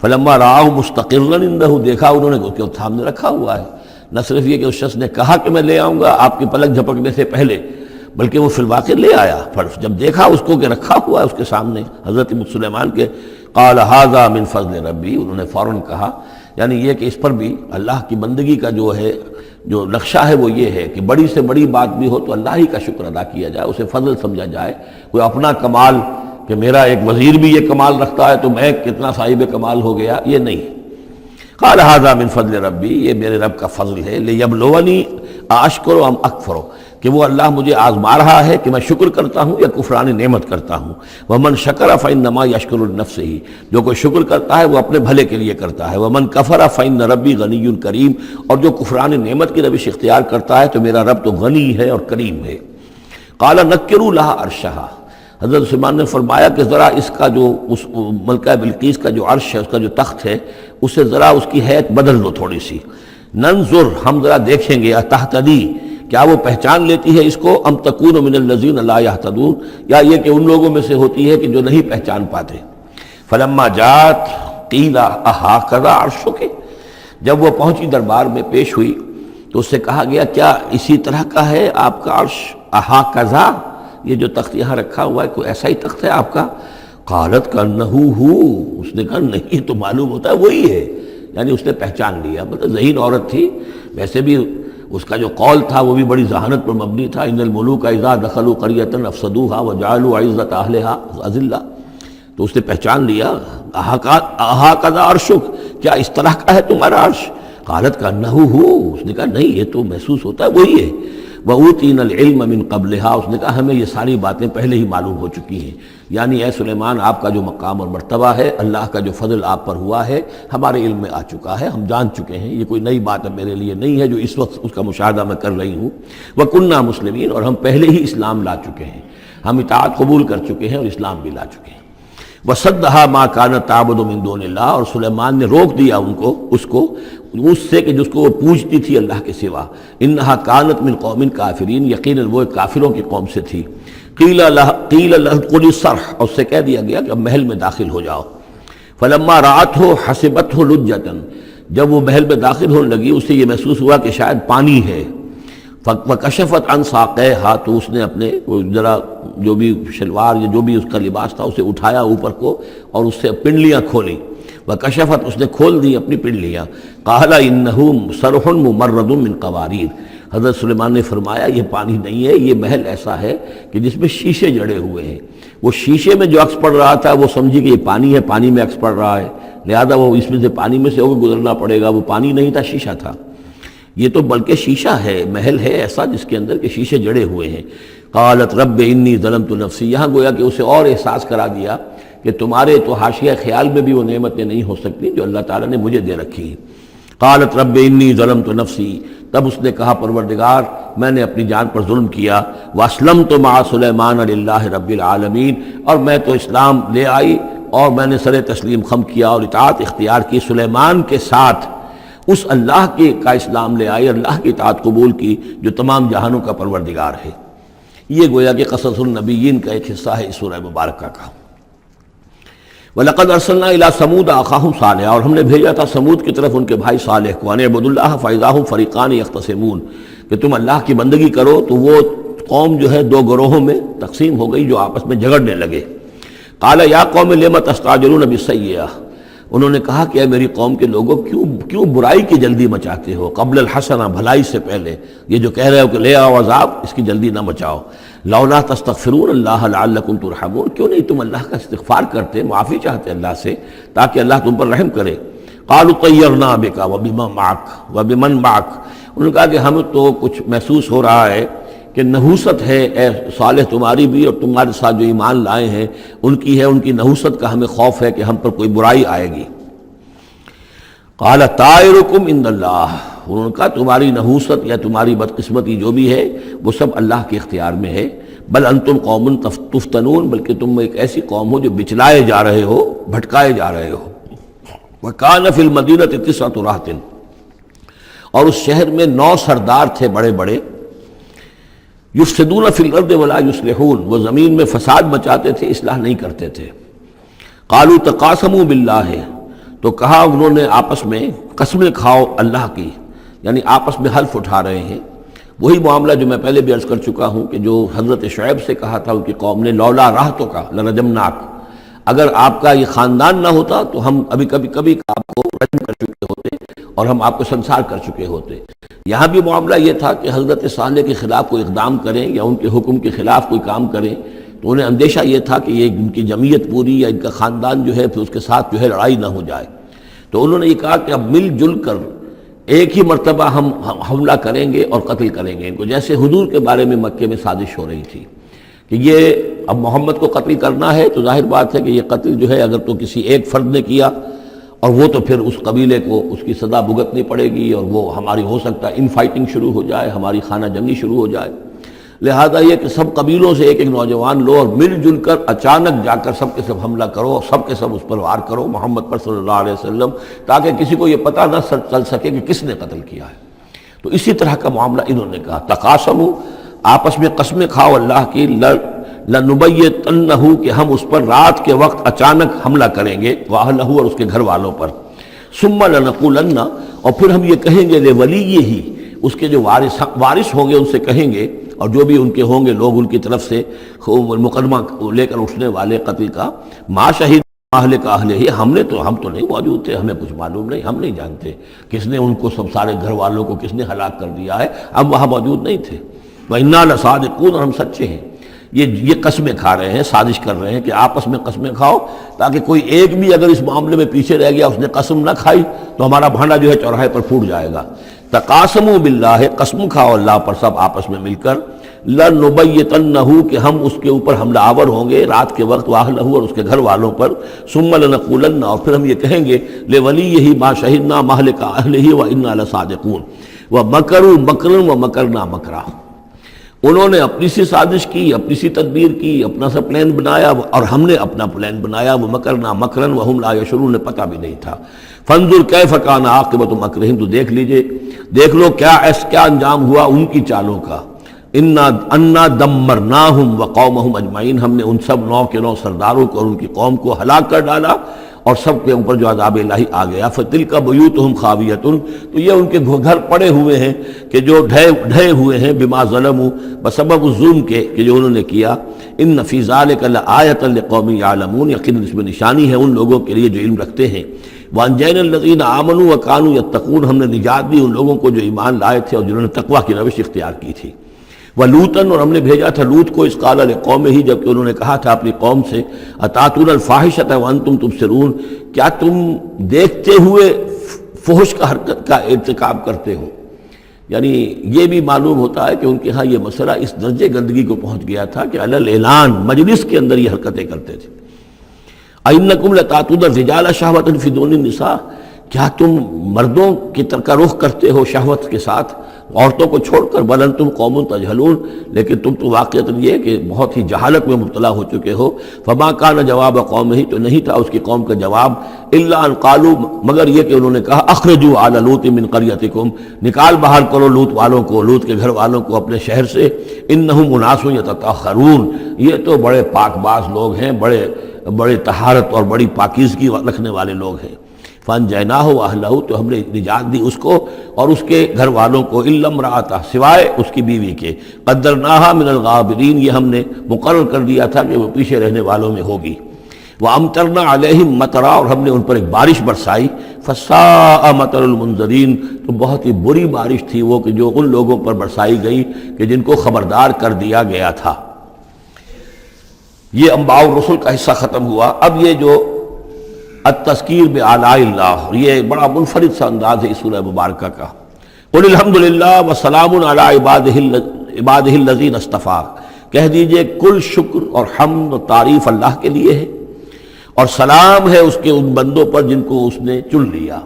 فلما رآہ مستقرا عنده، دیکھا انہوں نے کہ وہ سامنے رکھا ہوا ہے۔ نہ صرف یہ کہ اس شخص نے کہا کہ میں لے آؤں گا آپ کی پلک جھپکنے سے پہلے، بلکہ وہ فی الواقع لے آیا، پھر جب دیکھا اس کو کہ رکھا ہوا ہے اس کے سامنے حضرت سلیمان کے، قال ھذا من فضل ربی، انہوں نے فوراً کہا، یعنی یہ کہ اس پر بھی اللہ کی بندگی کا جو ہے جو نقشہ ہے وہ یہ ہے کہ بڑی سے بڑی بات بھی ہو تو اللہ ہی کا شکر ادا کیا جائے، اسے فضل سمجھا جائے، کوئی اپنا کمال کہ میرا ایک وزیر بھی یہ کمال رکھتا ہے تو میں کتنا صاحب کمال ہو گیا، یہ نہیں۔ قال ھذا من فضل ربی، یہ میرے رب کا فضل ہے، لیبلونی اشکر ام اکفر، کہ وہ اللہ مجھے آزما رہا ہے کہ میں شکر کرتا ہوں یا کفران نعمت کرتا ہوں۔ ومن شکر فانما یشکر لنفسہ، جو کوئی شکر کرتا ہے وہ اپنے بھلے کے لیے کرتا ہے۔ ومن کفر فان ربی غنی کریم، اور جو کفران نعمت کی روش اختیار کرتا ہے تو میرا رب تو غنی ہے اور کریم ہے۔ قال نکروا لها عرشها، حضرت سلیمان نے فرمایا کہ ذرا اس کا جو اس ملکہ بلقیس کا جو عرش ہے، اس کا جو تخت ہے، اسے ذرا اس کی حیت بدل دو تھوڑی سی، ننظر، ہم ذرا دیکھیں گے، تہتدی، کیا وہ پہچان لیتی ہے اس کو، ام تکون من الذین لا یہتدون، یا یہ کہ ان لوگوں میں سے ہوتی ہے کہ جو نہیں پہچان پاتے۔ فلما جات قیل اھاکذا عرشک، جب وہ پہنچی دربار میں پیش ہوئی تو اس سے کہا گیا کیا اسی طرح کا ہے آپ کا عرش، اھاکذا، یہ جو تخت یہاں رکھا ہوا ہے کوئی ایسا ہی تخت ہے آپ کا؟ قالت کانہ ہو، اس نے کہا نہیں، تو معلوم ہوتا ہے وہی ہے، یعنی اس نے پہچان لیا، مطلب ذہین عورت تھی، ویسے بھی اس کا جو قول تھا وہ بھی بڑی ذہانت پر مبنی تھا، ان الملوک اذا دخلوا قریۃ افسدوها وجعلوا عزت اہلها اذلہ، تو اس نے پہچان لیا، اھاکذا عرشک، کیا اس طرح کا ہے تمہارا عرش؟ قالت کانہ ہو، اس نے کہا نہیں، یہ تو محسوس ہوتا ہے وہی ہے۔ وَأُوتِينَا الْعِلْمَ مِنْ قَبْلِهَا، اس نے کہا ہمیں یہ ساری باتیں پہلے ہی معلوم ہو چکی ہیں، یعنی اے سلیمان آپ کا جو مقام اور مرتبہ ہے، اللہ کا جو فضل آپ پر ہوا ہے ہمارے علم میں آ چکا ہے، ہم جان چکے ہیں، یہ کوئی نئی بات اب میرے لیے نہیں ہے جو اس وقت اس کا مشاہدہ میں کر رہی ہوں۔ وَكُنَّا مُسْلِمِينَ، اور ہم پہلے ہی اسلام لا چکے ہیں، ہم اطاعت قبول کر چکے ہیں اور اسلام بھی لا چکے ہیں۔ وَصَدَّهَا مَا كَانَتْ تَعْبُدُ مِن دُونِ اللَّهِ، اور سلیمان نے روک دیا اس سے کہ جس کو وہ پوجتی تھی اللہ کے سوا۔ إِنَّهَا كَانَتْ مِن قَوْمٍ كَافِرِينَ، یقیناً وہ کافروں کی قوم سے تھی۔ قِيلَ لَهَا ادْخُلِي الصَّرْحَ، اور اس سے کہہ دیا گیا کہ اب محل میں داخل ہو جاؤ۔ فَلَمَّا رَأَتْهُ حَسِبَتْهُ لُجَّةً، جب وہ محل میں داخل ہونے لگی اسے یہ محسوس ہوا کہ شاید پانی ہے۔ وَكَشَفَتْ عَنْ سَاقَيْهَا، تو اس نے اپنے ذرا جو بھی شلوار یا جو بھی اس کا لباس تھا اسے اٹھایا اوپر کو اور اس سے پنڈلیاں کھولیں۔ وَكَشَفَتْ، اس نے کھول دی اپنی پنڈلیاں۔ قَالَ إِنَّهُ صَرْحٌ مُمَرَّدٌ مِّن قَوَارِيرَ، حضرت سلیمان نے فرمایا یہ پانی نہیں ہے، یہ محل ایسا ہے کہ جس میں شیشے جڑے ہوئے ہیں۔ وہ شیشے میں جو عکس پڑ رہا تھا وہ سمجھی کہ یہ پانی ہے، پانی میں عکس پڑ رہا ہے، لہذا وہ اس میں سے پانی میں سے ہو کے گزرنا پڑے گا، وہ پانی نہیں تھا، شیشہ تھا۔ یہ تو بلکہ شیشہ ہے، محل ہے ایسا جس کے اندر کے شیشے جڑے ہوئے ہیں۔ قالت رب انی ظلمت نفسی، یہاں گویا کہ اسے اور احساس کرا دیا کہ تمہارے تو حاشیہ خیال میں بھی وہ نعمتیں نہیں ہو سکتی جو اللہ تعالیٰ نے مجھے دے رکھی ہیں۔ قالت رب انی ظلمت نفسی، تب اس نے کہا پروردگار میں نے اپنی جان پر ظلم کیا، واسلمت مع سلیمان للہ رب العالمین، اور میں تو اسلام لے آئی اور میں نے سر تسلیم خم کیا اور اطاعت اختیار کی سلیمان کے ساتھ، اس اللہ کا اسلام لے آئی، اللہ کی اطاعت قبول کی جو تمام جہانوں کا پروردگار ہے۔ یہ گویا کہ قصص النبیین کا ایک حصہ ہے اس سورہ مبارکہ کا۔ وَلَقَدْ أَرْسَلْنَا إِلَىٰ ثَمُودَ أَخَاهُمْ صَالِحًا، اور ہم نے بھیجا تھا سمود کی طرف ان کے بھائی صالح کو، أَنِ اعْبُدُوا اللَّهَ فَإِذَا هُمْ فَرِيقَانِ يَخْتَصِمُونَ، کہ تم اللہ کی بندگی کرو تو وہ قوم جو ہے دو گروہوں میں تقسیم ہو گئی جو آپس میں جھگڑنے لگے۔ قَالَ يَا قَوْمِ لِمَ تَسْتَعْجِلُونَ بِالسَّيِّئَةِ، انہوں نے کہا کہ اے میری قوم کے لوگوں کیوں برائی کی جلدی مچاتے ہو، قبل الحسنہ، بھلائی سے پہلے، یہ جو کہہ رہے ہو کہ لے آؤ عذاب، اس کی جلدی نہ مچاؤ۔ لولا تستغفرون اللہ لعلکم ترحمون، کیوں نہیں تم اللہ کا استغفار کرتے، معافی چاہتے اللہ سے تاکہ اللہ تم پر رحم کرے۔ قالوا طیرنا بک وبمن معک، انہوں نے کہا کہ ہمیں تو کچھ محسوس ہو رہا ہے کہ نحوست ہے اے صالح تمہاری بھی، اور تمہارے ساتھ جو ایمان لائے ہیں ان کی ہے، ان کی نحوست کا ہمیں خوف ہے کہ ہم پر کوئی برائی آئے گی۔ قال طائرکم عند اللہ، انہوں نے کہا تمہاری نحوست یا تمہاری بدقسمتی جو بھی ہے وہ سب اللہ کے اختیار میں ہے۔ بل انتم قوم تفتنون، بلکہ تم ایک ایسی قوم ہو جو بچلائے جا رہے ہو، بھٹکائے جا رہے ہو۔ وکان فی المدینۃ 9 رہط، اور اس شہر میں 9 سردار تھے بڑے بڑے، یفسدون فی الارض ولا یصلحون، وہ زمین میں فساد مچاتے تھے، اصلاح نہیں کرتے تھے۔ قالوا تقاسموا باللہ، تو کہا انہوں نے آپس میں قسمیں کھاؤ اللہ کی، یعنی آپس میں حلف اٹھا رہے ہیں۔ وہی معاملہ جو میں پہلے بھی عرض کر چکا ہوں کہ جو حضرت شعیب سے کہا تھا ان کی قوم نے، لولا رہتک لرجمناک، اگر آپ کا یہ خاندان نہ ہوتا تو ہم کبھی آپ کو رجم کر چکے ہوتے اور ہم آپ کو سنسار کر چکے ہوتے۔ یہاں بھی معاملہ یہ تھا کہ حضرت صالح کے خلاف کوئی اقدام کریں یا ان کے حکم کے خلاف کوئی کام کریں تو انہیں اندیشہ یہ تھا کہ یہ ان کی جمعیت پوری یا ان کا خاندان جو ہے پھر اس کے ساتھ جو ہے لڑائی نہ ہو جائے۔ تو انہوں نے یہ کہا کہ اب مل جل کر ایک ہی مرتبہ ہم حملہ کریں گے اور قتل کریں گے ان کو، جیسے حضور کے بارے میں مکے میں سازش ہو رہی تھی کہ یہ اب محمد کو قتل کرنا ہے، تو ظاہر بات ہے کہ یہ قتل جو ہے اگر تو کسی ایک فرد نے کیا اور وہ تو پھر اس قبیلے کو اس کی سزا بھگتنی پڑے گی، اور وہ ہماری ہو سکتا ہے ان فائٹنگ شروع ہو جائے، ہماری خانہ جنگی شروع ہو جائے۔ لہذا یہ کہ سب قبیلوں سے ایک ایک نوجوان لو اور مل جل کر اچانک جا کر سب کے سب حملہ کرو اور سب کے سب اس پر وار کرو محمد پر صلی اللہ علیہ وسلم، تاکہ کسی کو یہ پتہ نہ چل سکے کہ کس نے قتل کیا ہے۔ تو اسی طرح کا معاملہ انہوں نے کہا، تقاسموا، آپس میں قسمیں کھاؤ اللہ کی، لنبیتنہ، کہ ہم اس پر رات کے وقت اچانک حملہ کریں گے، واہلہ، اور اس کے گھر والوں پر، ثم لنقولن، اور پھر ہم یہ کہیں گے لولیہ، اس کے جو وارث ہوں گے ان سے کہیں گے، اور جو بھی ان کے ہوں گے لوگ ان کی طرف سے مقدمہ لے کر اٹھنے والے قتل کا، ما شہید اہل کا اہل ہی، ہم تو نہیں موجود تھے، ہمیں کچھ معلوم نہیں، ہم نہیں جانتے کس نے ان کو سب سارے گھر والوں کو کس نے ہلاک کر دیا ہے، ہم وہاں موجود نہیں تھے۔ وَإِنَّا لَصَادِقُونَ، اور ہم سچے ہیں۔ یہ قسمیں کھا رہے ہیں، سازش کر رہے ہیں کہ آپس میں قسمیں کھاؤ تاکہ کوئی ایک بھی اگر اس معاملے میں پیچھے رہ گیا، اس نے قسم نہ کھائی تو ہمارا بھانڈا جو ہے چوراہے پر پھوٹ جائے گا۔ تقاسموا باللہ، قسم کھاؤ اللہ پر سب آپس میں مل کر، لنبیتنہ، کہ ہم اس کے اوپر حملہ آور ہوں گے رات کے وقت، واہلہ، اور اس کے گھر والوں پر، ثم لنقولن، اور پھر ہم یہ کہیں گے، لولیہ ما شہدنا مہلک اہلہ وانا لصادقون، ومکروا مکرا ومکرنا مکرا، انہوں نے اپنی سی سازش کی، اپنی سی تدبیر کی، اپنا سا پلان بنایا، اور ہم نے اپنا پلان بنایا، وہ مکرنا مکرن وہم لا یشعرون، نے پتہ بھی نہیں تھا۔ فانظر کیف کان عاقبۃ مکرہم، تو دیکھ لیجئے، دیکھ لو کیا انجام ہوا ان کی چالوں کا۔ انا دمرناہم وقومہم اجمعین، ہم نے ان سب 9 کے 9 سرداروں کو اور ان کی قوم کو ہلاک کر ڈالا، اور سب کے اوپر جو عذاب الہی آ گیا۔ فتلک بیوتہم خاویۃ، تو یہ ان کے گھر پڑے ہوئے ہیں کہ جو ڈھے ہوئے ہیں، بما ظلموا، بسبب الظلم کے کہ جو انہوں نے کیا۔ ان فی ذلک لآیۃ لقوم یعلمون، یقیناً اس میں نشانی ہے ان لوگوں کے لیے جو علم رکھتے ہیں۔ وانجینا الذین آمنوا وکانوا یتقون، ہم نے نجات دی ان لوگوں کو جو ایمان لائے تھے اور جنہوں نے تقویٰ کی روش اختیار کی تھی۔ وَلُوطًا، اور ہم نے بھیجا تھا لوط کو، اذ قال لقومہ، جبکہ انہوں نے کہا تھا اپنی قوم سے، اتاتون الفاحشۃ وانتم تبصرون، کیا تم دیکھتے ہوئے فحش کا حرکت کا ارتکاب کرتے ہو؟ یعنی یہ بھی معلوم ہوتا ہے کہ ان کے ہاں یہ مسئلہ اس درجے گندگی کو پہنچ گیا تھا کہ علی الاعلان مجلس کے اندر یہ حرکتیں کرتے تھے۔ اِنَّکُمْ لَتَأْتُونَ الرِّجَالَ شَهْوَةً فِي دُونِ النِّسَاءِ، کیا تم مردوں کی طرف کا رخ کرتے ہو شہوت کے ساتھ عورتوں کو چھوڑ کر؟ بل انتم قوم تجہلون، لیکن تم تو واقعتاً یہ کہ بہت ہی جہالت میں مبتلا ہو چکے ہو۔ فما کان جواب قومہ، تو نہیں تھا اس کی قوم کا جواب، الا ان قالوا، مگر یہ کہ انہوں نے کہا، اخرجوا آل لوط من قریتکم، نکال باہر کرو لوط والوں کو، لوط کے گھر والوں کو اپنے شہر سے، انہم اناس یتطہرون، یہ تو بڑے پاک باز لوگ ہیں، بڑے طہارت اور بڑی پاکیزگی رکھنے والے لوگ ہیں۔ فانجیناہ واہلہ، تو ہم نے نجات دی اس کو اور اس کے گھر والوں کو، الا امرأتہ، سوائے اس کی بیوی کے، قدرناہا من الغابرین، یہ ہم نے مقرر کر دیا تھا کہ وہ پیچھے رہنے والوں میں ہوگی۔ وامطرنا علیہم مطرا، اور ہم نے ان پر ایک بارش برسائی، فساء مطر المنذرین، تو بہت ہی بری بارش تھی وہ کہ جو ان لوگوں پر برسائی گئی کہ جن کو خبردار کر دیا گیا تھا۔ یہ انباء الرسل کا حصہ ختم ہوا۔ اب یہ جو التذکیر بآلاء اللہ، یہ بڑا منفرد سا انداز ہے اس سورہ مبارکہ کا۔ قل الحمد للہ وسلام علی عبادہ الذین اصطفیٰ، کہہ دیجئے کل شکر اور حمد و تعریف اللہ کے لیے ہے، اور سلام ہے اس کے ان بندوں پر جن کو اس نے چن لیا۔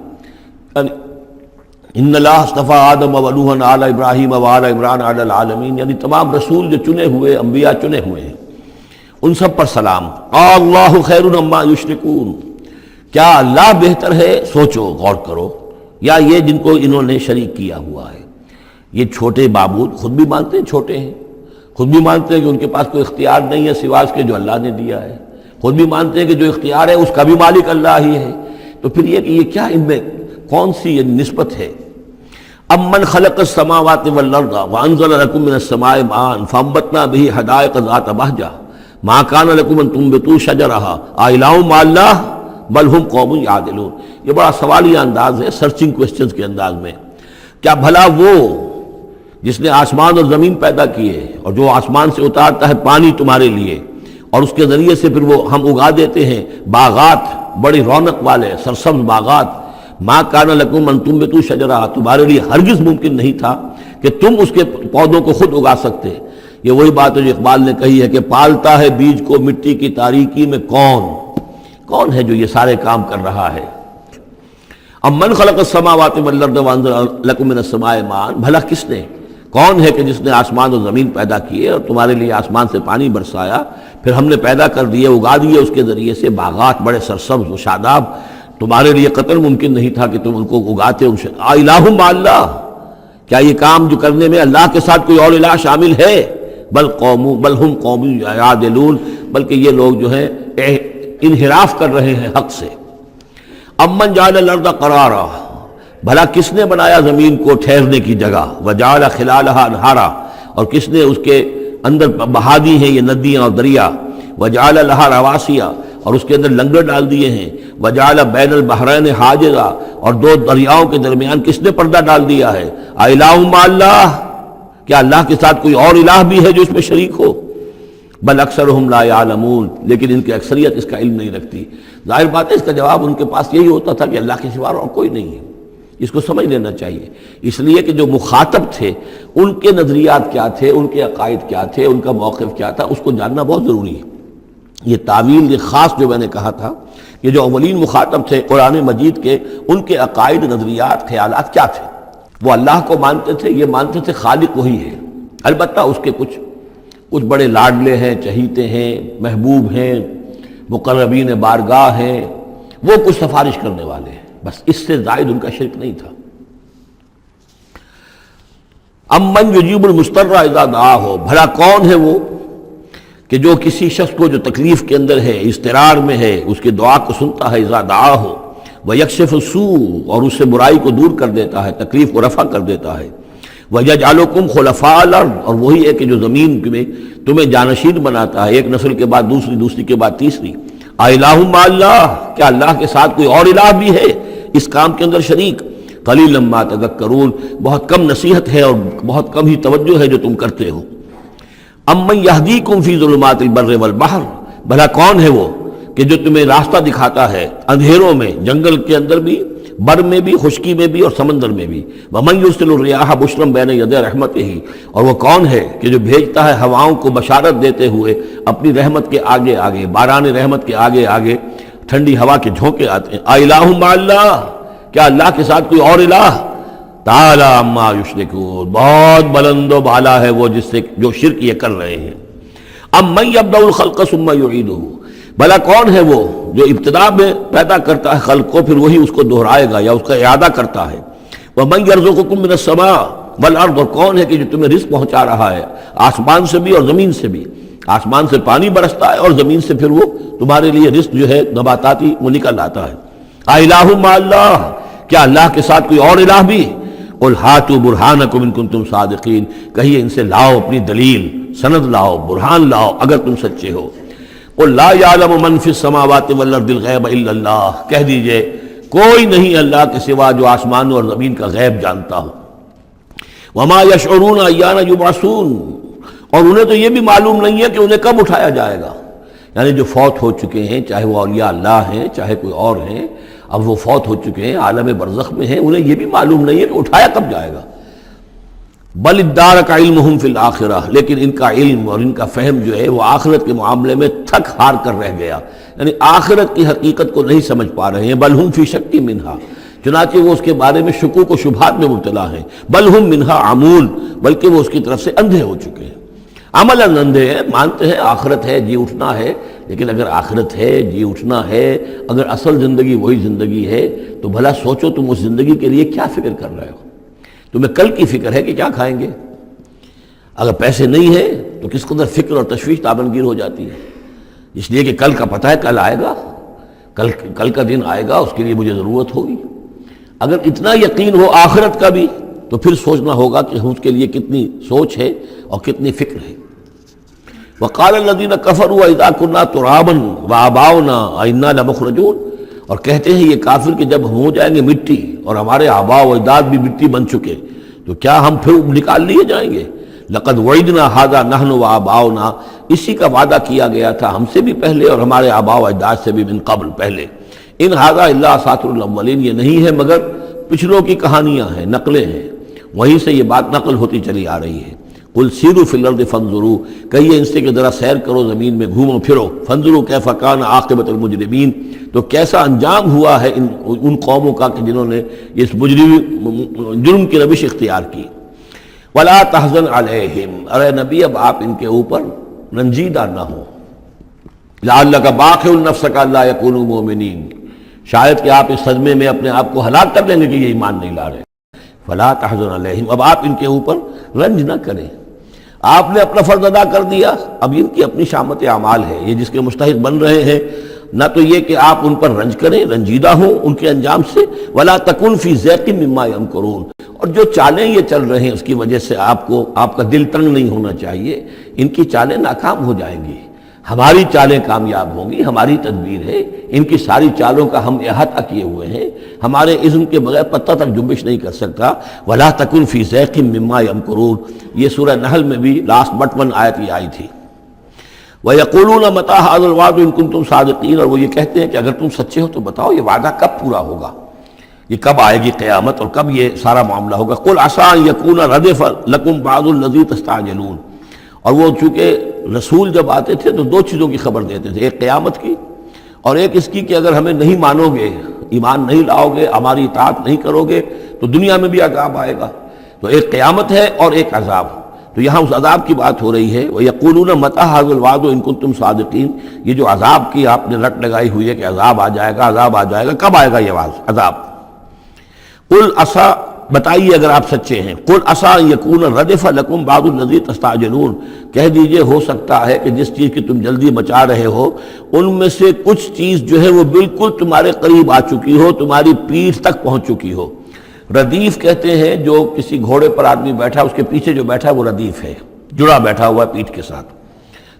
ان اللہ اصطفیٰ آدم و نوحا آل ابراہیم و آل عمران علی العالمین، یعنی تمام رسول جو چنے ہوئے، انبیاء چنے ہوئے ہیں، ان سب پر سلام۔ اللہ خیر مما یشرکون، کیا اللہ بہتر ہے، سوچو غور کرو، یا یہ جن کو انہوں نے شریک کیا ہوا ہے؟ یہ چھوٹے معبود خود بھی مانتے ہیں چھوٹے ہیں، خود بھی مانتے ہیں کہ ان کے پاس کوئی اختیار نہیں ہے سوائے اس کے جو اللہ نے دیا ہے، خود بھی مانتے ہیں کہ جو اختیار ہے اس کا بھی مالک اللہ ہی ہے۔ تو پھر یہ کہ یہ کیا ان میں کون سی یہ نسبت ہے؟ امن خلق السماوات والارض وانزل لكم من السماء ماء فانبتنا به حدائق ذات بہجہ ما كان لكم ان تنبتوا شجرها اإله مع الله بل هم قوم یعدلون۔ یہ بڑا سوالیہ انداز ہے، سرچنگ کوسچنز کے انداز میں۔ کیا بھلا وہ جس نے آسمان اور زمین پیدا کیے اور جو آسمان سے اتارتا ہے پانی تمہارے لیے، اور اس کے ذریعے سے پھر وہ ہم اگا دیتے ہیں باغات، بڑی رونق والے سرسبز باغات، ما کان لکم ان تنبتوا شجرہ، تمہارے لیے ہرگز ممکن نہیں تھا کہ تم اس کے پودوں کو خود اگا سکتے۔ یہ وہی بات ہے جو اقبال نے کہی ہے کہ پالتا ہے بیج کو مٹی کی تاریکی میں کون ہے جو یہ سارے کام کر رہا ہے؟ امن خلق السماوات والارض وانزل لکم من السماء ماء، بھلا کس نے، کون ہے کہ جس نے آسمان اور زمین پیدا کیے اور تمہارے لیے آسمان سے پانی برسایا، پھر ہم نے پیدا کر دیے، اگا دیے اس کے ذریعے سے باغات بڑے سرسبز و شاداب، تمہارے لیے قطر ممکن نہیں تھا کہ تم ان کو اگاتے۔ الہ مع اللہ، کیا یہ کام جو کرنے میں اللہ کے ساتھ کوئی اور الہ شامل ہے؟ بل ہم قوم یعدلون، بلکہ یہ لوگ جو ہیں انحراف کر رہے ہیں حق سے۔ امن جعل الارض قرارا، بھلا کس نے بنایا زمین کو ٹھہرنے کی جگہ، وجعل خلالها انہارا، اور کس نے اس کے اندر بہا دی ہیں یہ ندیاں اور دریا، وجعل لها رواسیا، اور اس کے اندر لنگر ڈال دیے ہیں، وجعل بین البحرین حاجزا، اور دو دریاؤں کے درمیان کس نے پردہ ڈال دیا ہے؟ الہ مع اللہ، کیا اللہ کے ساتھ کوئی اور الہ بھی ہے جو اس میں شریک ہو؟ بل اکثرہم لا یعلمون، لیکن ان کی اکثریت اس کا علم نہیں رکھتی۔ ظاہر بات ہے اس کا جواب ان کے پاس یہی ہوتا تھا کہ اللہ کے سوا اور کوئی نہیں ہے، اس کو سمجھ لینا چاہیے، اس لیے کہ جو مخاطب تھے ان کے نظریات کیا تھے، ان کے عقائد کیا تھے، ان کا موقف کیا تھا، اس کو جاننا بہت ضروری ہے۔ یہ تعویل، یہ خاص جو میں نے کہا تھا، یہ جو اولین مخاطب تھے قرآن مجید کے، ان کے عقائد، نظریات، خیالات کیا تھے؟ وہ اللہ کو مانتے تھے، یہ مانتے تھے خالق وہی ہے، البتہ اس کے کچھ بڑے لاڈلے ہیں، چہیتے ہیں، محبوب ہیں، مقربین بارگاہ ہیں، وہ کچھ سفارش کرنے والے ہیں، بس اس سے زائد ان کا شرک نہیں تھا۔ امن یجیب المضطر اذا دعاہ، بھلا کون ہے وہ کہ جو کسی شخص کو جو تکلیف کے اندر ہے، اضطرار میں ہے، اس کی دعا کو سنتا ہے، اذا دعاہ ویکشف السوء، اور اس سے برائی کو دور کر دیتا ہے، تکلیف کو رفع کر دیتا ہے، وَيَجْعَلُكُمْ خُلَفَاءَ الْأَرْضِ، اور وہی ہے کہ جو زمین میں تمہیں جانشین بناتا ہے، ایک نسل کے بعد دوسری، دوسری کے بعد تیسری۔ اَإِلَٰهٌ مَّعَ اللَّهِ، کیا اللہ کے ساتھ کوئی اور الہ بھی ہے اس کام کے اندر شریک؟ قَلِيلًا مَّا تَذَكَّرُونَ، بہت کم نصیحت ہے اور بہت کم ہی توجہ ہے جو تم کرتے ہو۔ اَمَّن يَهْدِيكُمْ فِي ظُلُمَاتِ الْبَرِّ وَالْبَحْرِ، بھلا کون ہے وہ کہ جو تمہیں راستہ دکھاتا ہے اندھیروں میں، جنگل کے اندر بھی، بر میں بھی، خشکی میں بھی اور سمندر میں بھی۔ وَمَن يُرْسِلُ الرِّيَاحَ بُشْرًا بَيْنَ يَدَيْ رَحْمَتِهِ، اور وہ کون ہے کہ جو بھیجتا ہے ہواؤں کو بشارت دیتے ہوئے اپنی رحمت کے آگے آگے، باران رحمت کے آگے آگے ٹھنڈی ہوا کے جھونکے آتے ہیں۔ اَإِلَٰهٌ مَّعَ اللَّهِ، کیا اللہ کے ساتھ کوئی اور الہ؟ تعالیٰ عما یشرکون، بہت بلند و بالا ہے وہ جس سے جو شرک یہ کر رہے ہیں۔ امن یبدأ الخلق ثم یعیدہ، بھلا کون ہے وہ جو ابتدا میں پیدا کرتا ہے خلق کو، پھر وہی اس کو دہرائے گا یا اس کا اعادہ کرتا ہے۔ ومن یرزقکم من السماء والارض، اور کون ہے کہ جو تمہیں رزق پہنچا رہا ہے آسمان سے بھی اور زمین سے بھی، آسمان سے پانی برستا ہے اور زمین سے پھر وہ تمہارے لیے رزق جو ہے نباتاتی وہ نکل آتا ہے۔ اِلٰہٌ مع اللہ، کیا اللہ کے ساتھ کوئی اور الہ بھی؟ قل ہاتوا برہانکم ان کنتم صادقین، کہیے ان سے لاؤ اپنی دلیل، سند لاؤ، برہان لاؤ اگر تم سچے ہو۔ قل لا یعلم من فی السماوات والارض الغیب الا اللہ، کہہ دیجئے کوئی نہیں اللہ کے سوا جو آسمانوں اور زمین کا غیب جانتا ہو۔ وما یشعرون ایان یبعثون، اور انہیں تو یہ بھی معلوم نہیں ہے کہ انہیں کب اٹھایا جائے گا، یعنی جو فوت ہو چکے ہیں، چاہے وہ اولیاء اللہ ہیں چاہے کوئی اور ہیں، اب وہ فوت ہو چکے ہیں، عالم برزخ میں ہیں، انہیں یہ بھی معلوم نہیں ہے کہ اٹھایا کب جائے گا۔ بل ادارک علمہم فی الآخرہ، لیکن ان کا علم اور ان کا فہم جو ہے وہ آخرت کے معاملے میں تھک ہار کر رہ گیا، یعنی آخرت کی حقیقت کو نہیں سمجھ پا رہے ہیں۔ بل ہم فی شک منہا، چنانچہ وہ اس کے بارے میں شکوک و شبہات میں مبتلا ہیں۔ بل ہم منہا عمون، بلکہ وہ اس کی طرف سے اندھے ہو چکے ہیں، عملاً اندھے ہیں، مانتے ہیں آخرت ہے، جی اٹھنا ہے، لیکن اگر آخرت ہے، جی اٹھنا ہے، اگر اصل زندگی وہی زندگی ہے تو بھلا سوچو تم اس زندگی کے لیے کیا فکر کر رہے ہو؟ تمہیں کل کی فکر ہے کہ کیا کھائیں گے؟ اگر پیسے نہیں ہیں تو کس قدر فکر اور تشویش تابنگیر ہو جاتی ہے، اس لیے کہ کل کا پتہ ہے کل آئے گا، کل کا دن آئے گا، اس کے لیے مجھے ضرورت ہوگی۔ اگر اتنا یقین ہو آخرت کا بھی تو پھر سوچنا ہوگا کہ اس کے لیے کتنی سوچ ہے اور کتنی فکر ہے۔ وقال الذين كفروا اذا كنا ترابا وآباؤنا أئنا لمخرجون، اور کہتے ہیں یہ کافر کہ جب ہم ہو جائیں گے مٹی اور ہمارے آباء و اجداد بھی مٹی بن چکے تو کیا ہم پھر نکال لیے جائیں گے؟ لقد وعدنا هذا نحن وآباؤنا، اسی کا وعدہ کیا گیا تھا ہم سے بھی پہلے اور ہمارے آباء و اجداد سے بھی من قبل پہلے۔ ان هذا الا اساطیر الاولین، یہ نہیں ہے مگر پچھلوں کی کہانیاں ہیں، نقلیں ہیں، وہیں سے یہ بات نقل ہوتی چلی آ رہی ہے۔ قل سیروا فی الارض فانظروا، کہیے ان سے کہ ذرا سیر کرو زمین میں، گھومو پھرو، فانظروا کیف کان عاقبۃ المجرمین، تو کیسا انجام ہوا ہے ان قوموں کا کہ جنہوں نے اس جرم کی روش اختیار کی۔ ولا تحزن علیہم، ارے نبی اب آپ ان کے اوپر رنجیدہ نہ ہو۔ لعلک باخع نفسک الا یکونوا مؤمنین، شاید کہ آپ اس صدمے میں اپنے آپ کو ہلاک کر لیں گے کہ یہ ایمان نہیں لا رہے۔ فلا تحزن علیہم، اب آپ ان کے اوپر رنج نہ کریں، آپ نے اپنا فرض ادا کر دیا، اب ان کی اپنی شامت اعمال ہے، یہ جس کے مستحق بن رہے ہیں، نہ تو یہ کہ آپ ان پر رنج کریں، رنجیدہ ہوں ان کے انجام سے۔ ولا تکن فی ضیق مما یمکرون، اور جو چالیں یہ چل رہے ہیں اس کی وجہ سے آپ کا دل تنگ نہیں ہونا چاہیے، ان کی چالیں ناکام ہو جائیں گی، ہماری چالیں کامیاب ہوں گی، ہماری تدبیر ہے، ان کی ساری چالوں کا ہم احاطہ کیے ہوئے ہیں، ہمارے اذن کے بغیر پتہ تک جنبش نہیں کر سکتا۔ ولا تکن فی ضیق مما یمکرون، یہ سورہ نحل میں بھی لاسٹ بٹ 1 آیت یہ آئی تھی۔ وَيَقُولُونَ مَتَىٰ هَٰذَا الْوَعْدُ إِن كُنتُمْ صَادِقِينَ، اور وہ یہ کہتے ہیں کہ اگر تم سچے ہو تو بتاؤ یہ وعدہ کب پورا ہوگا، یہ کب آئے گی قیامت اور کب یہ سارا معاملہ ہوگا. قل عسیٰ ان یکون ردف لکم بعض الذی تستعجلون. اور وہ چونکہ رسول جب آتے تھے تو دو چیزوں کی خبر دیتے تھے، ایک قیامت کی اور ایک اس کی کہ اگر ہمیں نہیں مانو گے، ایمان نہیں لاؤ گے، ہماری اطاعت نہیں کرو گے تو دنیا میں بھی عذاب آئے گا. تو ایک قیامت ہے اور ایک عذاب. تو یہاں اس عذاب کی بات ہو رہی ہے. وَيَقُولُونَ مَتَىٰ هَٰذَا الْوَعْدُ إِن كُنتُمْ صَادِقِينَ. یہ جو عذاب کی آپ نے رٹ لگائی ہوئی ہے کہ عذاب آ جائے گا، عذاب آ جائے گا، کب آئے گا یہ عذاب؟ قُلْ عَسَىٰ، بتائیے اگر آپ سچے ہیں. قُلْ عَسَىٰ أَن يَكُونَ رَدِفَ لَكُمْ بَعْضُ الَّذِي تَسْتَعْجِلُونَ. کہہ دیجئے ہو سکتا ہے کہ جس چیز کی تم جلدی مچا رہے ہو ان میں سے کچھ چیز جو ہے وہ بالکل تمہارے قریب آ چکی ہو، تمہاری پیٹھ تک پہنچ چکی ہو. ردیف کہتے ہیں جو کسی گھوڑے پر آدمی بیٹھا اس کے پیچھے جو بیٹھا ہے وہ ردیف ہے، جڑا بیٹھا ہوا ہے پیٹھ کے ساتھ.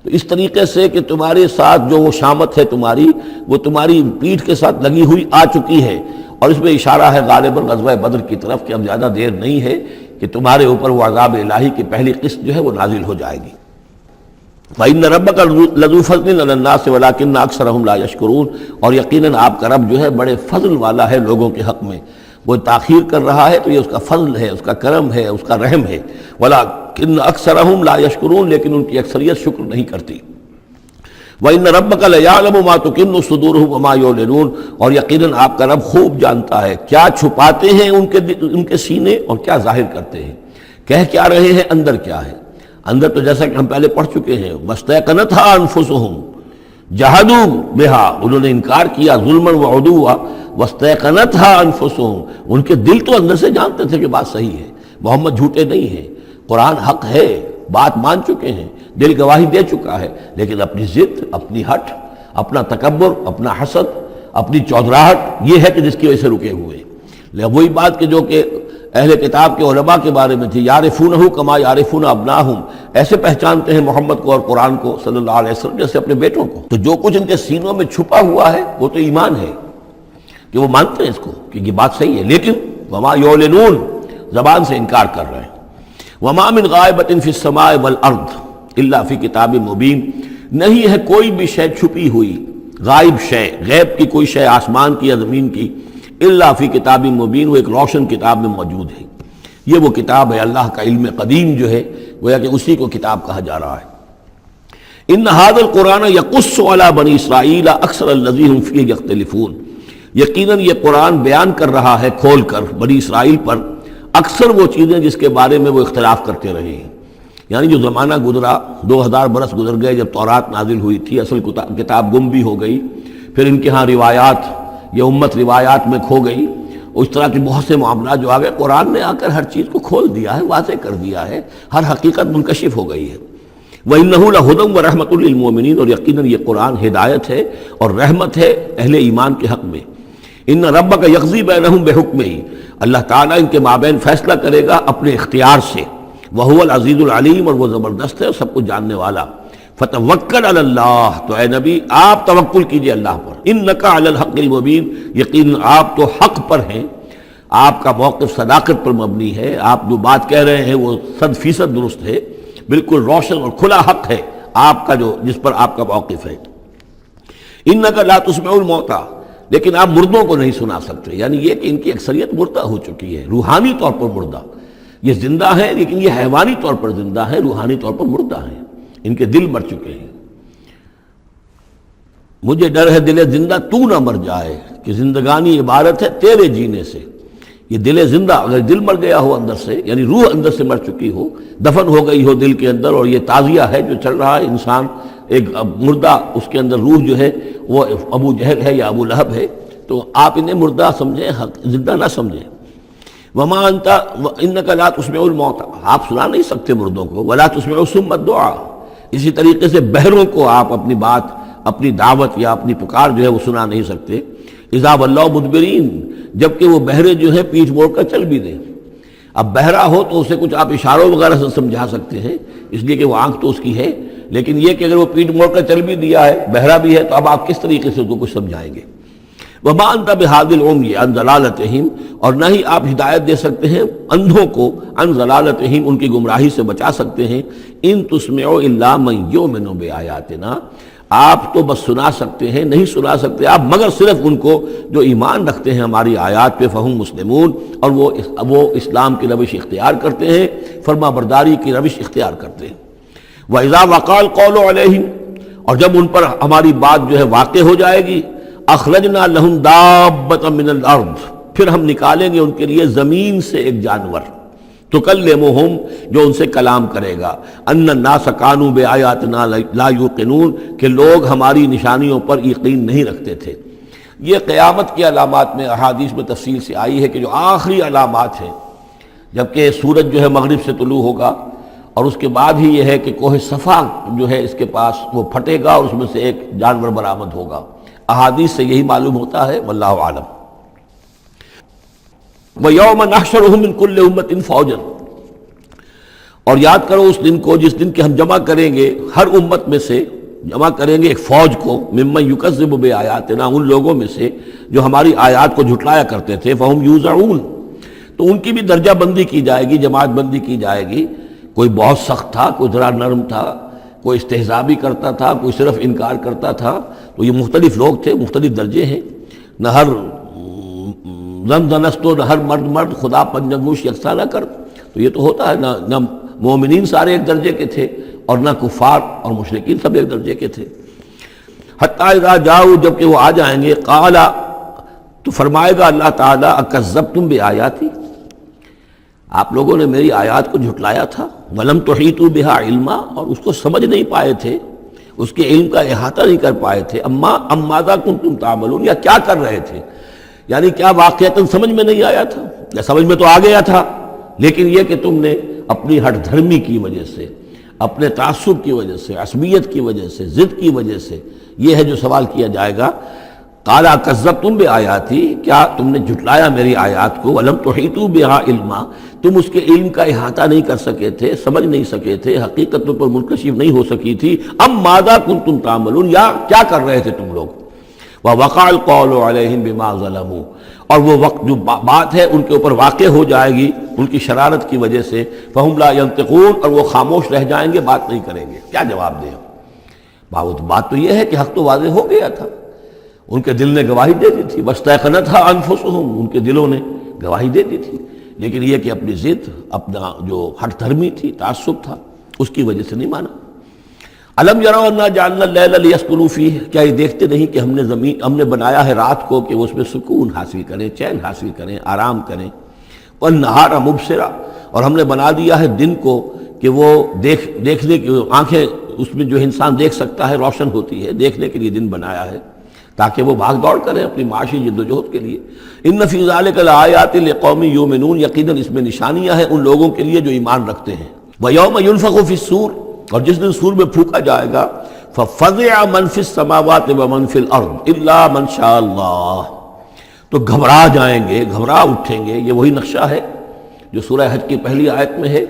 تو اس طریقے سے کہ تمہارے ساتھ جو وہ شامت ہے تمہاری، وہ تمہاری پیٹھ کے ساتھ لگی ہوئی آ چکی ہے. اور اس میں اشارہ ہے غالباً غزوہ بدر کی طرف کہ اب زیادہ دیر نہیں ہے کہ تمہارے اوپر وہ عذاب الہی کی پہلی قسط جو ہے وہ نازل ہو جائے گی. وَإِنَّ رَبَّكَ لَذُو فَضْلٍ عَلَى النَّاسِ وَلَٰكِنَّ أَكْثَرَهُمْ لَا يَشْكُرُونَ. اور یقیناً آپ کا رب جو ہے بڑے فضل والا ہے لوگوں کے حق میں. وہ تاخیر کر رہا ہے تو یہ اس کا فضل ہے، اس کا کرم ہے، اس کا رحم ہے. وَلَٰكِنَّ أَكْثَرَهُمْ لَا يَشْكُرُونَ. لیکن ان کی اکثریت شکر نہیں کرتی. وَإِنَّ رَبَّكَ لَيَعْلَمُ مَا تُكِنُّ صُدُورُهُمْ وَمَا يُعْلِنُونَ. اور یقیناً آپ کا رب خوب جانتا ہے کیا چھپاتے ہیں ان کے سینے اور کیا ظاہر کرتے ہیں. کہہ کیا رہے ہیں، اندر کیا ہے. اندر تو جیسا کہ ہم پہلے پڑھ چکے ہیں، وَاسْتَيْقَنَتْهَا أَنفُسُهُمْ جَحَدُوا بِهَا. انہوں نے انکار کیا ظلمًا وعدوا. وَاسْتَيْقَنَتْهَا أَنفُسُهُمْ. ان کے دل تو اندر سے جانتے تھے کہ بات صحیح ہے، محمد جھوٹے نہیں ہیں، قرآن حق ہے، بات مان چکے ہیں، دل گواہی دے چکا ہے. لیکن اپنی ضد، اپنی ہٹ، اپنا تکبر، اپنا حسد، اپنی چودراہٹ، یہ ہے کہ جس کی وجہ سے رکے ہوئے. وہی بات کہ جو کہ اہل کتاب کے علماء کے بارے میں تھی، یعرفونہ کما یعرفون ابناہم. ایسے پہچانتے ہیں محمد کو اور قرآن کو صلی اللہ علیہ وسلم جیسے اپنے بیٹوں کو. تو جو کچھ ان کے سینوں میں چھپا ہوا ہے وہ تو ایمان ہے کہ وہ مانتے ہیں اس کو کہ یہ بات صحیح ہے. لیکن وما یعلنون، زبان سے انکار کر رہے ہیں. وما من غائبۃ فی السماء والارض الا فی کتاب مبین. نہیں ہے کوئی بھی شے چھپی ہوئی، غائب شے، غیب کی کوئی شے آسمان کی یا زمین کی، الا فی کتاب مبین، وہ ایک روشن کتاب میں موجود ہے. یہ وہ کتاب ہے اللہ کا علم قدیم جو ہے، گویا کہ اسی کو کتاب کہا جا رہا ہے. ان ھذا القرآن یقص علی بنی اسرائیل اکثر الذی ھم فیہ یختلفون. یقیناً یہ قرآن بیان کر رہا ہے کھول کر بنی اسرائیل پر اکثر وہ چیزیں جس کے بارے میں وہ اختلاف کرتے رہے ہیں. یعنی جو زمانہ گزرا، 2000 برس گزر گئے جب تورات نازل ہوئی تھی، اصل کتاب گم بھی ہو گئی، پھر ان کے ہاں روایات، یہ امت روایات میں کھو گئی، اس طرح کے بہت سے معاملات جو آ گئے. قرآن نے آ کر ہر چیز کو کھول دیا ہے، واضح کر دیا ہے، ہر حقیقت منکشف ہو گئی ہے. وَإِنَّهُ لَهُدًى وَرَحْمَةٌ لِّلْمُؤْمِنِينَ. اور یقیناً یہ قرآن ہدایت ہے اور رحمت ہے اہل ایمان کے حق میں. ان ربک یقضی بینہم بحکمہ. اللہ تعالیٰ ان کے مابین فیصلہ کرے گا اپنے اختیار سے. وہو العزیز العلیم، اور وہ زبردست ہے اور سب کچھ جاننے والا. فتوکل علی اللہ. تو اے نبی آپ توکل کیجئے اللہ پر. انک علی الحق المبین. یقیناً آپ تو حق پر ہیں، آپ کا موقف صداقت پر مبنی ہے. آپ جو بات کہہ رہے ہیں وہ 100% درست ہے، بالکل روشن اور کھلا حق ہے آپ کا جو جس پر آپ کا موقف ہے. انک لا تسمع الموتى. لیکن آپ مردوں کو نہیں سنا سکتے. یعنی یہ کہ ان کی اکثریت مردہ ہو چکی ہے، روحانی طور پر مردہ. یہ زندہ ہیں لیکن یہ حیوانی طور پر زندہ ہیں، روحانی طور پر مردہ ہیں. ان کے دل مر چکے ہیں. مجھے ڈر ہے دل زندہ تو نہ مر جائے، کہ زندگانی عبارت ہے تیرے جینے سے. یہ دل زندہ، اگر دل مر گیا ہو اندر سے، یعنی روح اندر سے مر چکی ہو، دفن ہو گئی ہو دل کے اندر، اور یہ تعزیہ ہے جو چل رہا ہے، انسان ایک مردہ، اس کے اندر روح جو ہے وہ ابو جہل ہے یا ابو لہب ہے، تو آپ انہیں مردہ سمجھیں، زندہ نہ سمجھیں. وما انت انک لا تسمع الموتى. آپ سنا نہیں سکتے مردوں کو. ولا تسمع الصم الدعاء. اسی طریقے سے بہروں کو آپ اپنی بات، اپنی دعوت یا اپنی پکار جو ہے وہ سنا نہیں سکتے. اذا ولوا مدبرین. جبکہ وہ بہرے جو ہے پیٹھ موڑ کر چل بھی دیں. اب بہرا ہو تو اسے کچھ آپ اشاروں وغیرہ سے سمجھا سکتے ہیں، اس لیے کہ وہ آنکھ تو اس کی ہے. لیکن یہ کہ اگر وہ پیٹھ موڑ کر چل بھی دیا ہے، بہرا بھی ہے، تو اب آپ کس طریقے سے اس کو کچھ سمجھائیں گے. وما انت بہادی العمی عن ضلالتہم. اور نہ ہی آپ ہدایت دے سکتے ہیں اندھوں کو، عن ضلالتہم، ان کی گمراہی سے بچا سکتے ہیں. ان تسمع الا من یؤمن بآیاتنا. آپ تو بس سنا سکتے ہیں، نہیں سنا سکتے آپ مگر صرف ان کو جو ایمان رکھتے ہیں ہماری آیات پہ، فہم مسلمون، اور وہ اسلام کی روش اختیار کرتے ہیں، فرما برداری کی روش اختیار کرتے ہیں۔ وَإِذَا وَقَعَ الْقَوْلُ عَلَيْهِمْ، اور جب ان پر ہماری بات جو ہے واقع ہو جائے گی، أَخْرَجْنَا لَهُمْ دَابَّةً مِّنَ الْأَرْضِ، پھر ہم نکالیں گے ان کے لیے زمین سے ایک جانور، تکلمہم، جو ان سے کلام کرے گا، ان الناس کانوا بآیاتنا لا یوقنون، کہ لوگ ہماری نشانیوں پر یقین نہیں رکھتے تھے۔ یہ قیامت کی علامات میں احادیث میں تفصیل سے آئی ہے کہ جو آخری علامات ہیں، جبکہ سورج جو ہے مغرب سے طلوع ہوگا، اور اس کے بعد ہی یہ ہے کہ کوہ صفا جو ہے اس کے پاس وہ پھٹے گا اور اس میں سے ایک جانور برآمد ہوگا۔ احادیث سے یہی معلوم ہوتا ہے، واللہ عالم۔ وَيَوْمَ نَحْشُرُهُم مِّن كُلِّ أُمَّةٍ فَوْجًا، اور یاد کرو اس دن کو جس دن کہ ہم جمع کریں گے ہر امت میں سے، جمع کریں گے ایک فوج کو، ممن یکذب بآیاتنا، ان لوگوں میں سے جو ہماری آیات کو جھٹلایا کرتے تھے، فہم یوزعون، تو ان کی بھی درجہ بندی کی جائے گی، جماعت بندی کی جائے گی۔ کوئی بہت سخت تھا، کوئی ذرا نرم تھا، کوئی استہزاء بھی کرتا تھا، کوئی صرف انکار کرتا تھا، تو یہ مختلف لوگ تھے، مختلف درجے ہیں۔ نہ ہر زندنستو، نہ ہر مرد خدا پنجنگوش یکساں نہ کر، تو یہ تو ہوتا ہے، نہ مومنین سارے ایک درجے کے تھے اور نہ کفار اور مشرکین سب ایک درجے کے تھے۔ حتی اذا جاؤ، جب کہ وہ آ جائیں گے، قال، تو فرمائے گا اللہ تعالیٰ، اکذبتم بآیاتی، آپ لوگوں نے میری آیات کو جھٹلایا تھا، ولم تحیطوا بہا علما، اور اس کو سمجھ نہیں پائے تھے، اس کے علم کا احاطہ نہیں کر پائے تھے، ام ماذا کنتم تعملون، یا کیا کر رہے تھے، یعنی کیا واقعتاً سمجھ میں نہیں آیا تھا، یا سمجھ میں تو آ گیا تھا، لیکن یہ کہ تم نے اپنی ہٹ دھرمی کی وجہ سے، اپنے تعصب کی وجہ سے، عصبیت کی وجہ سے، ضد کی وجہ سے، یہ ہے جو سوال کیا جائے گا۔ قال کذبتم بآیاتی، کیا تم نے جھٹلایا میری آیات کو، ولم تحیطوا بہا علما، تم اس کے علم کا احاطہ نہیں کر سکے تھے، سمجھ نہیں سکے تھے، حقیقت پر منکشف نہیں ہو سکی تھی، ام ماذا کنتم تعملون، یا کیا کر رہے تھے تم لوگ۔ وَوَقَعَ الْقَوْلُ عَلَيْهِمْ بِمَا ظَلَمُوا، اور وہ وقت جو بات ہے ان کے اوپر واقع ہو جائے گی ان کی شرارت کی وجہ سے، فَهُمْ لَا يَنطِقُونَ، اور وہ خاموش رہ جائیں گے، بات نہیں کریں گے، کیا جواب دیں۔ بات تو یہ ہے کہ حق تو واضح ہو گیا تھا، ان کے دل نے گواہی دے دی تھی، وَاسْتَيْقَنَتْهَا أَنفُسُهُمْ، ان کے دلوں نے گواہی دے دی تھی، لیکن یہ کہ اپنی ضد، اپنا جو ہٹ دھرمی تھی، تعصب تھا، اس کی وجہ سے نہیں مانا۔ الم یروا انا جعلنا اللیل لیسکنوا فیہ، کیا یہ دیکھتے نہیں کہ ہم نے بنایا ہے رات کو کہ وہ اس میں سکون حاصل کریں، چین حاصل کریں، آرام کریں، والنہار مبصرا، اور ہم نے بنا دیا ہے دن کو کہ وہ دیکھنے کی آنکھیں اس میں جو انسان دیکھ سکتا ہے روشن ہوتی ہے، دیکھنے کے لیے دن بنایا ہے تاکہ وہ بھاگ دوڑ کریں اپنی معاشی جد و جہد کے لیے۔ ان فی ذلک لآیات لقوم یؤمنون، یقیناً اس میں نشانیاں ہیں ان لوگوں کے لیے جو ایمان رکھتے ہیں۔ ویوم ینفخ فی الصور، اور جس دن سور میں پھونکا جائے گا، ففزع من فی السماوات ومن فی الارض الا من شاء اللہ، تو گھبرا جائیں گے، گھبرا اٹھیں گے۔ یہ وہی نقشہ ہے جو سورہ حج کی پہلی آیت میں ہے،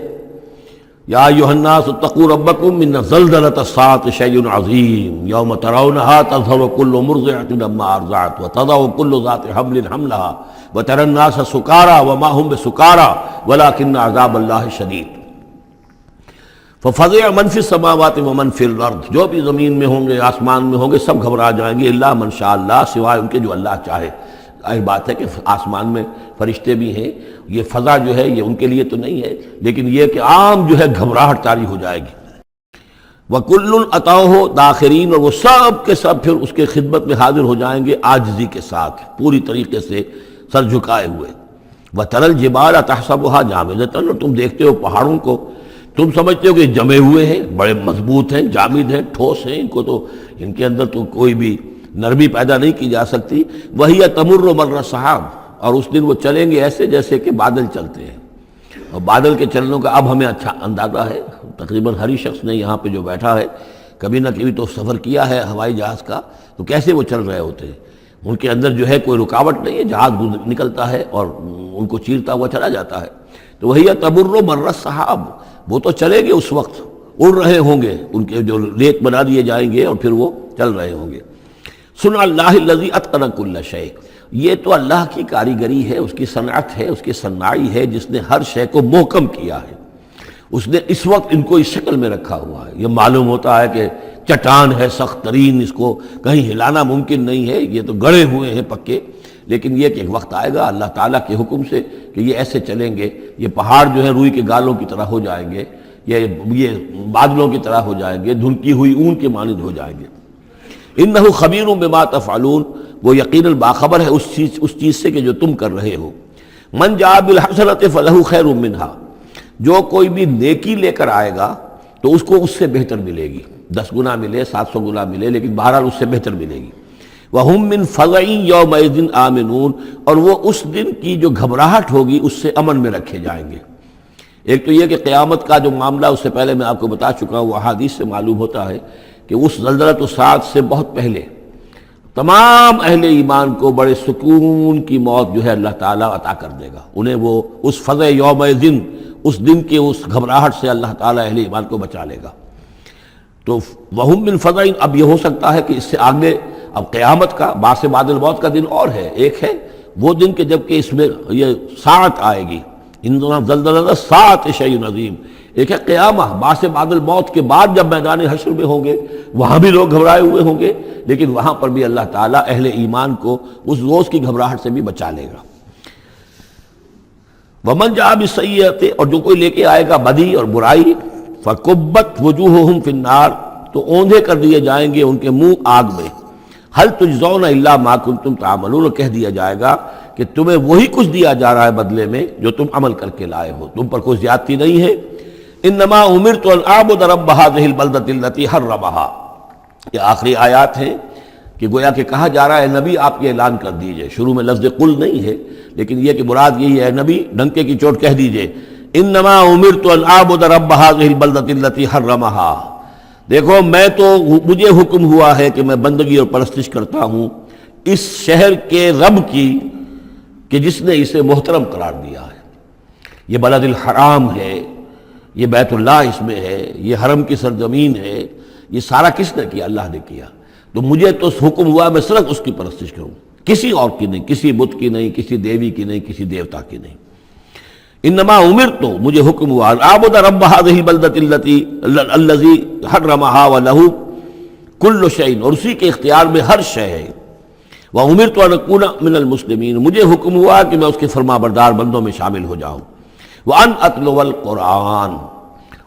یا ایھا الناس اتقوا ربکم ان زلزلۃ الساعۃ شیء عظیم یوم ترونها تذہل کل مرضعۃ عما ارضعت وتضع کل ذات حمل حملها وتری الناس سکارى وما هم بسکارى ولکن عذاب اللہ شدید۔ ففزع من فی السماوات ومن فی الارض، جو بھی زمین میں ہوں گے، آسمان میں ہوں گے، سب گھبرا جائیں گے، الا من شاء اللہ، سوائے ان کے جو اللہ چاہے۔ ظاہر بات ہے کہ آسمان میں فرشتے بھی ہیں، یہ فضا جو ہے یہ ان کے لیے تو نہیں ہے، لیکن یہ کہ عام جو ہے گھبراہٹ طاری ہو جائے گی۔ وَكُلٌّ أَتَوْهُ دَاخِرِينَ، اور وہ سب کے سب پھر اس کے خدمت میں حاضر ہو جائیں گے عاجزی کے ساتھ، پوری طریقے سے سر جھکائے ہوئے۔ وَتَرَى الْجِبَالَ تَحْسَبُهَا جَامِدَةً، اور تم دیکھتے ہو پہاڑوں کو، تم سمجھتے ہو کہ جمے ہوئے ہیں، بڑے مضبوط ہیں، جامد ہیں، ٹھوس ہیں، ان کے اندر تو کوئی بھی نرمی پیدا نہیں کی جا سکتی۔ وَهِيَ تَمُرُّ مَرَّ السَّحَابِ، اور اس دن وہ چلیں گے ایسے جیسے کہ بادل چلتے ہیں، اور بادل کے چلنوں کا اب ہمیں اچھا اندازہ ہے، تقریباً ہر ہی شخص نے یہاں پہ جو بیٹھا ہے کبھی نہ کبھی تو سفر کیا ہے ہوائی جہاز کا، تو کیسے وہ چل رہے ہوتے ہیں، ان کے اندر جو ہے کوئی رکاوٹ نہیں ہے، جہاز نکلتا ہے اور ان کو چیرتا ہوا چلا جاتا ہے۔ تو وَهِيَ تَمُرُّ مَرَّ السَّحَابِ، وہ تو چلیں گے اس وقت، اڑ رہے ہوں گے، ان کے جو ریت بنا دیے جائیں گے اور پھر وہ چل رہے ہوں گے۔ صنع اللہ الذی اتقن کل شیء، یہ تو اللہ کی کاریگری ہے، اس کی صنعت ہے، اس کی صنائی ہے، جس نے ہر شے کو محکم کیا ہے، اس نے اس وقت ان کو اس شکل میں رکھا ہوا ہے۔ یہ معلوم ہوتا ہے کہ چٹان ہے سخت ترین، اس کو کہیں ہلانا ممکن نہیں ہے، یہ تو گڑے ہوئے ہیں پکے، لیکن یہ کہ ایک وقت آئے گا اللہ تعالیٰ کے حکم سے کہ یہ ایسے چلیں گے، یہ پہاڑ جو ہے روئی کے گالوں کی طرح ہو جائیں گے، یہ بادلوں کی طرح ہو جائیں گے، دھنکی ہوئی اون کے مانند ہو جائیں گے۔ انہ خبیر بما تفعلون، وہ یقیناً باخبر ہے اس چیز سے کہ جو تم کر رہے ہو۔ من جاء بالحسنۃ فلہ خیر منہا، جو کوئی بھی نیکی لے کر آئے گا تو اس کو اس سے بہتر ملے گی، 10 گنا ملے 700 گنا ملے، لیکن بہرحال اس سے بہتر ملے گی۔ وَهُم مِّن فَزَعٍ يَوْمَئِذٍ آمِنُونَ، اور وہ اس دن کی جو گھبراہٹ ہوگی اس سے امن میں رکھے جائیں گے۔ ایک تو یہ کہ قیامت کا جو معاملہ اس سے پہلے میں آپ کو بتا چکا ہوں، وہ احادیث سے معلوم ہوتا ہے کہ اس زلزلۃ الساعۃ سے بہت پہلے تمام اہل ایمان کو بڑے سکون کی موت جو ہے اللہ تعالیٰ عطا کر دے گا، انہیں وہ اس فزع یومئذ، اس دن کے اس گھبراہٹ سے اللہ تعالیٰ اہل ایمان کو بچا لے گا۔ تو وَهُم مِّن فَزَعٍ، اب یہ ہو سکتا ہے کہ اس سے آگے اب قیامت کا بعث بعد الموت کا دن اور ہے، ایک ہے وہ دن کہ جب کہ اس میں یہ ساعت آئے گی، اِنَّا زَلْزَلَةَ السَّاعَةِ شَيْءٌ عَظِيمٌ، ایک ہے قیامہ بعث بعد الموت کے بعد جب میدان حشر میں ہوں گے، وہاں بھی لوگ گھبرائے ہوئے ہوں گے، لیکن وہاں پر بھی اللہ تعالیٰ اہل ایمان کو اس روز کی گھبراہٹ سے بھی بچا لے گا۔ وَمَنْ جَاءَ بِالسَّيِّئَةِ، اور جو کوئی لے کے آئے گا بدی اور برائی، فَكُبَّتْ وُجُوهُهُمْ فِي النَّارِ، تو اوندھے کر دیے جائیں گے ان کے منہ آگ میں۔ هَلْ تُجْزَوْنَ إِلَّا مَا كُنتُمْ تَعْمَلُونَ، کہہ دیا جائے گا کہ تمہیں وہی کچھ دیا جا رہا ہے بدلے میں جو تم عمل کر کے لائے ہو، تم پر کوئی زیادتی نہیں ہے۔ انما امرت ان اعبد رب هذه البلدة التي حرمها، یہ آخری آیات ہیں کہ گویا کہ کہا جا رہا ہے نبی آپ یہ اعلان کر دیجئے، شروع میں لفظ قل نہیں ہے لیکن یہ کہ مراد یہی ہے نبی ڈنکے کی چوٹ کہہ دیجئے، انما امرت ان اعبد رب هذه البلدة التي حرمها، دیکھو میں تو مجھے حکم ہوا ہے کہ میں بندگی اور پرستش کرتا ہوں اس شہر کے رب کی کہ جس نے اسے محترم قرار دیا ہے۔ یہ بلد الحرام ہے، یہ بیت اللہ اس میں ہے، یہ حرم کی سرزمین ہے، یہ سارا کس نے کیا؟ اللہ نے کیا۔ تو مجھے تو حکم ہوا میں صرف اس کی پرستش کروں، کسی اور کی نہیں، کسی بت کی نہیں، کسی دیوی کی نہیں، کسی دیوتا کی نہیں۔ انما امرت، مجھے حکم ہوا اعبد رب هذه البلدة الذي حرمها وله كل شيء، اور اسی کے اختیار میں ہر شے ہے۔ وامرت ان اكون من المسلمین، مجھے حکم ہوا کہ میں اس کے فرما بردار بندوں میں شامل ہو جاؤں۔ وان اتلو القرآن،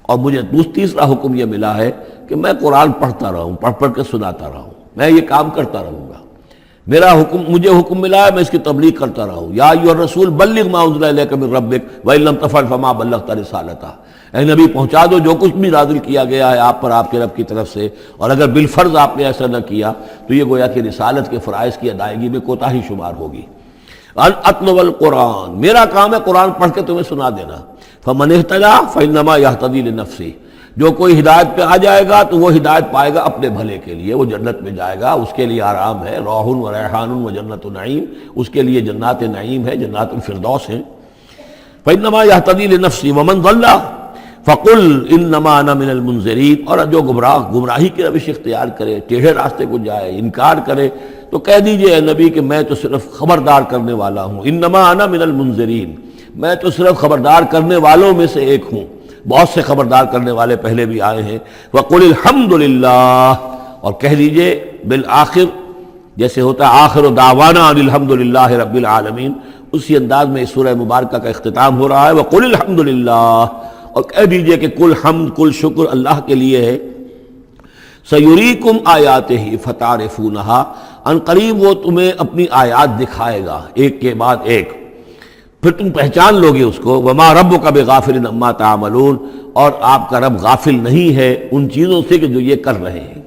اور مجھے تیسرا حکم یہ ملا ہے کہ میں قرآن پڑھتا رہوں، پڑھ پڑھ کے سناتا رہوں، میں یہ کام کرتا رہوں گا۔ میرا حکم، مجھے حکم ملا ہے میں اس کی تبلیغ کرتا رہوں۔ یا ایھا الرسول بلغ ما انزل الیک من ربک وان لم تفعل فما بلغت رسالتہ، اے نبی پہنچا دو جو کچھ بھی نازل کیا گیا ہے آپ پر آپ کے رب کی طرف سے، اور اگر بالفرض آپ نے ایسا نہ کیا تو یہ گویا کہ رسالت کے فرائض کی ادائیگی میں کوتاہی شمار ہوگی۔ ان اتلو القرآن، میرا کام ہے قرآن پڑھ کے تمہیں سنا دینا۔ فمن اہتدی فانما یہتدی لنفسہ، جو کوئی ہدایت پہ آ جائے گا تو وہ ہدایت پائے گا اپنے بھلے کے لیے، وہ جنت میں جائے گا، اس کے لیے آرام ہے، روح و ریحان و جنت نعیم، اس کے لیے جنات نعیم ہے، جنات الفردوس ہیں۔ فانما یہتدی لنفسہ ومن ضل فقل انما انا من المنذرین، اور جو گمراہی کی روش اختیار کرے، ٹیڑھے راستے کو جائے، انکار کرے، تو کہہ دیجئے اے نبی کہ میں تو صرف خبردار کرنے والا ہوں، انما انا من المنذرین، میں تو صرف خبردار کرنے والوں میں سے ایک ہوں، بہت سے خبردار کرنے والے پہلے بھی آئے ہیں۔ وقل الحمد للہ، اور کہہ دیجئے بالآخر، جیسے ہوتا ہے آخر دعوانا ان الحمد للہ رب العالمین، اسی انداز میں اس سورہ مبارکہ کا اختتام ہو رہا ہے۔ وقل الحمد للہ، اور کہہ دیجئے کہ کل حمد کل شکر اللہ کے لیے ہے۔ سیریکم آیاتہ فتعرفونہا، ان قریب وہ تمہیں اپنی آیات دکھائے گا ایک کے بعد ایک، پھر تم پہچان لوگے اس کو۔ وما ربک بغافل عما تعملون، اور آپ کا رب غافل نہیں ہے ان چیزوں سے کہ جو یہ کر رہے ہیں۔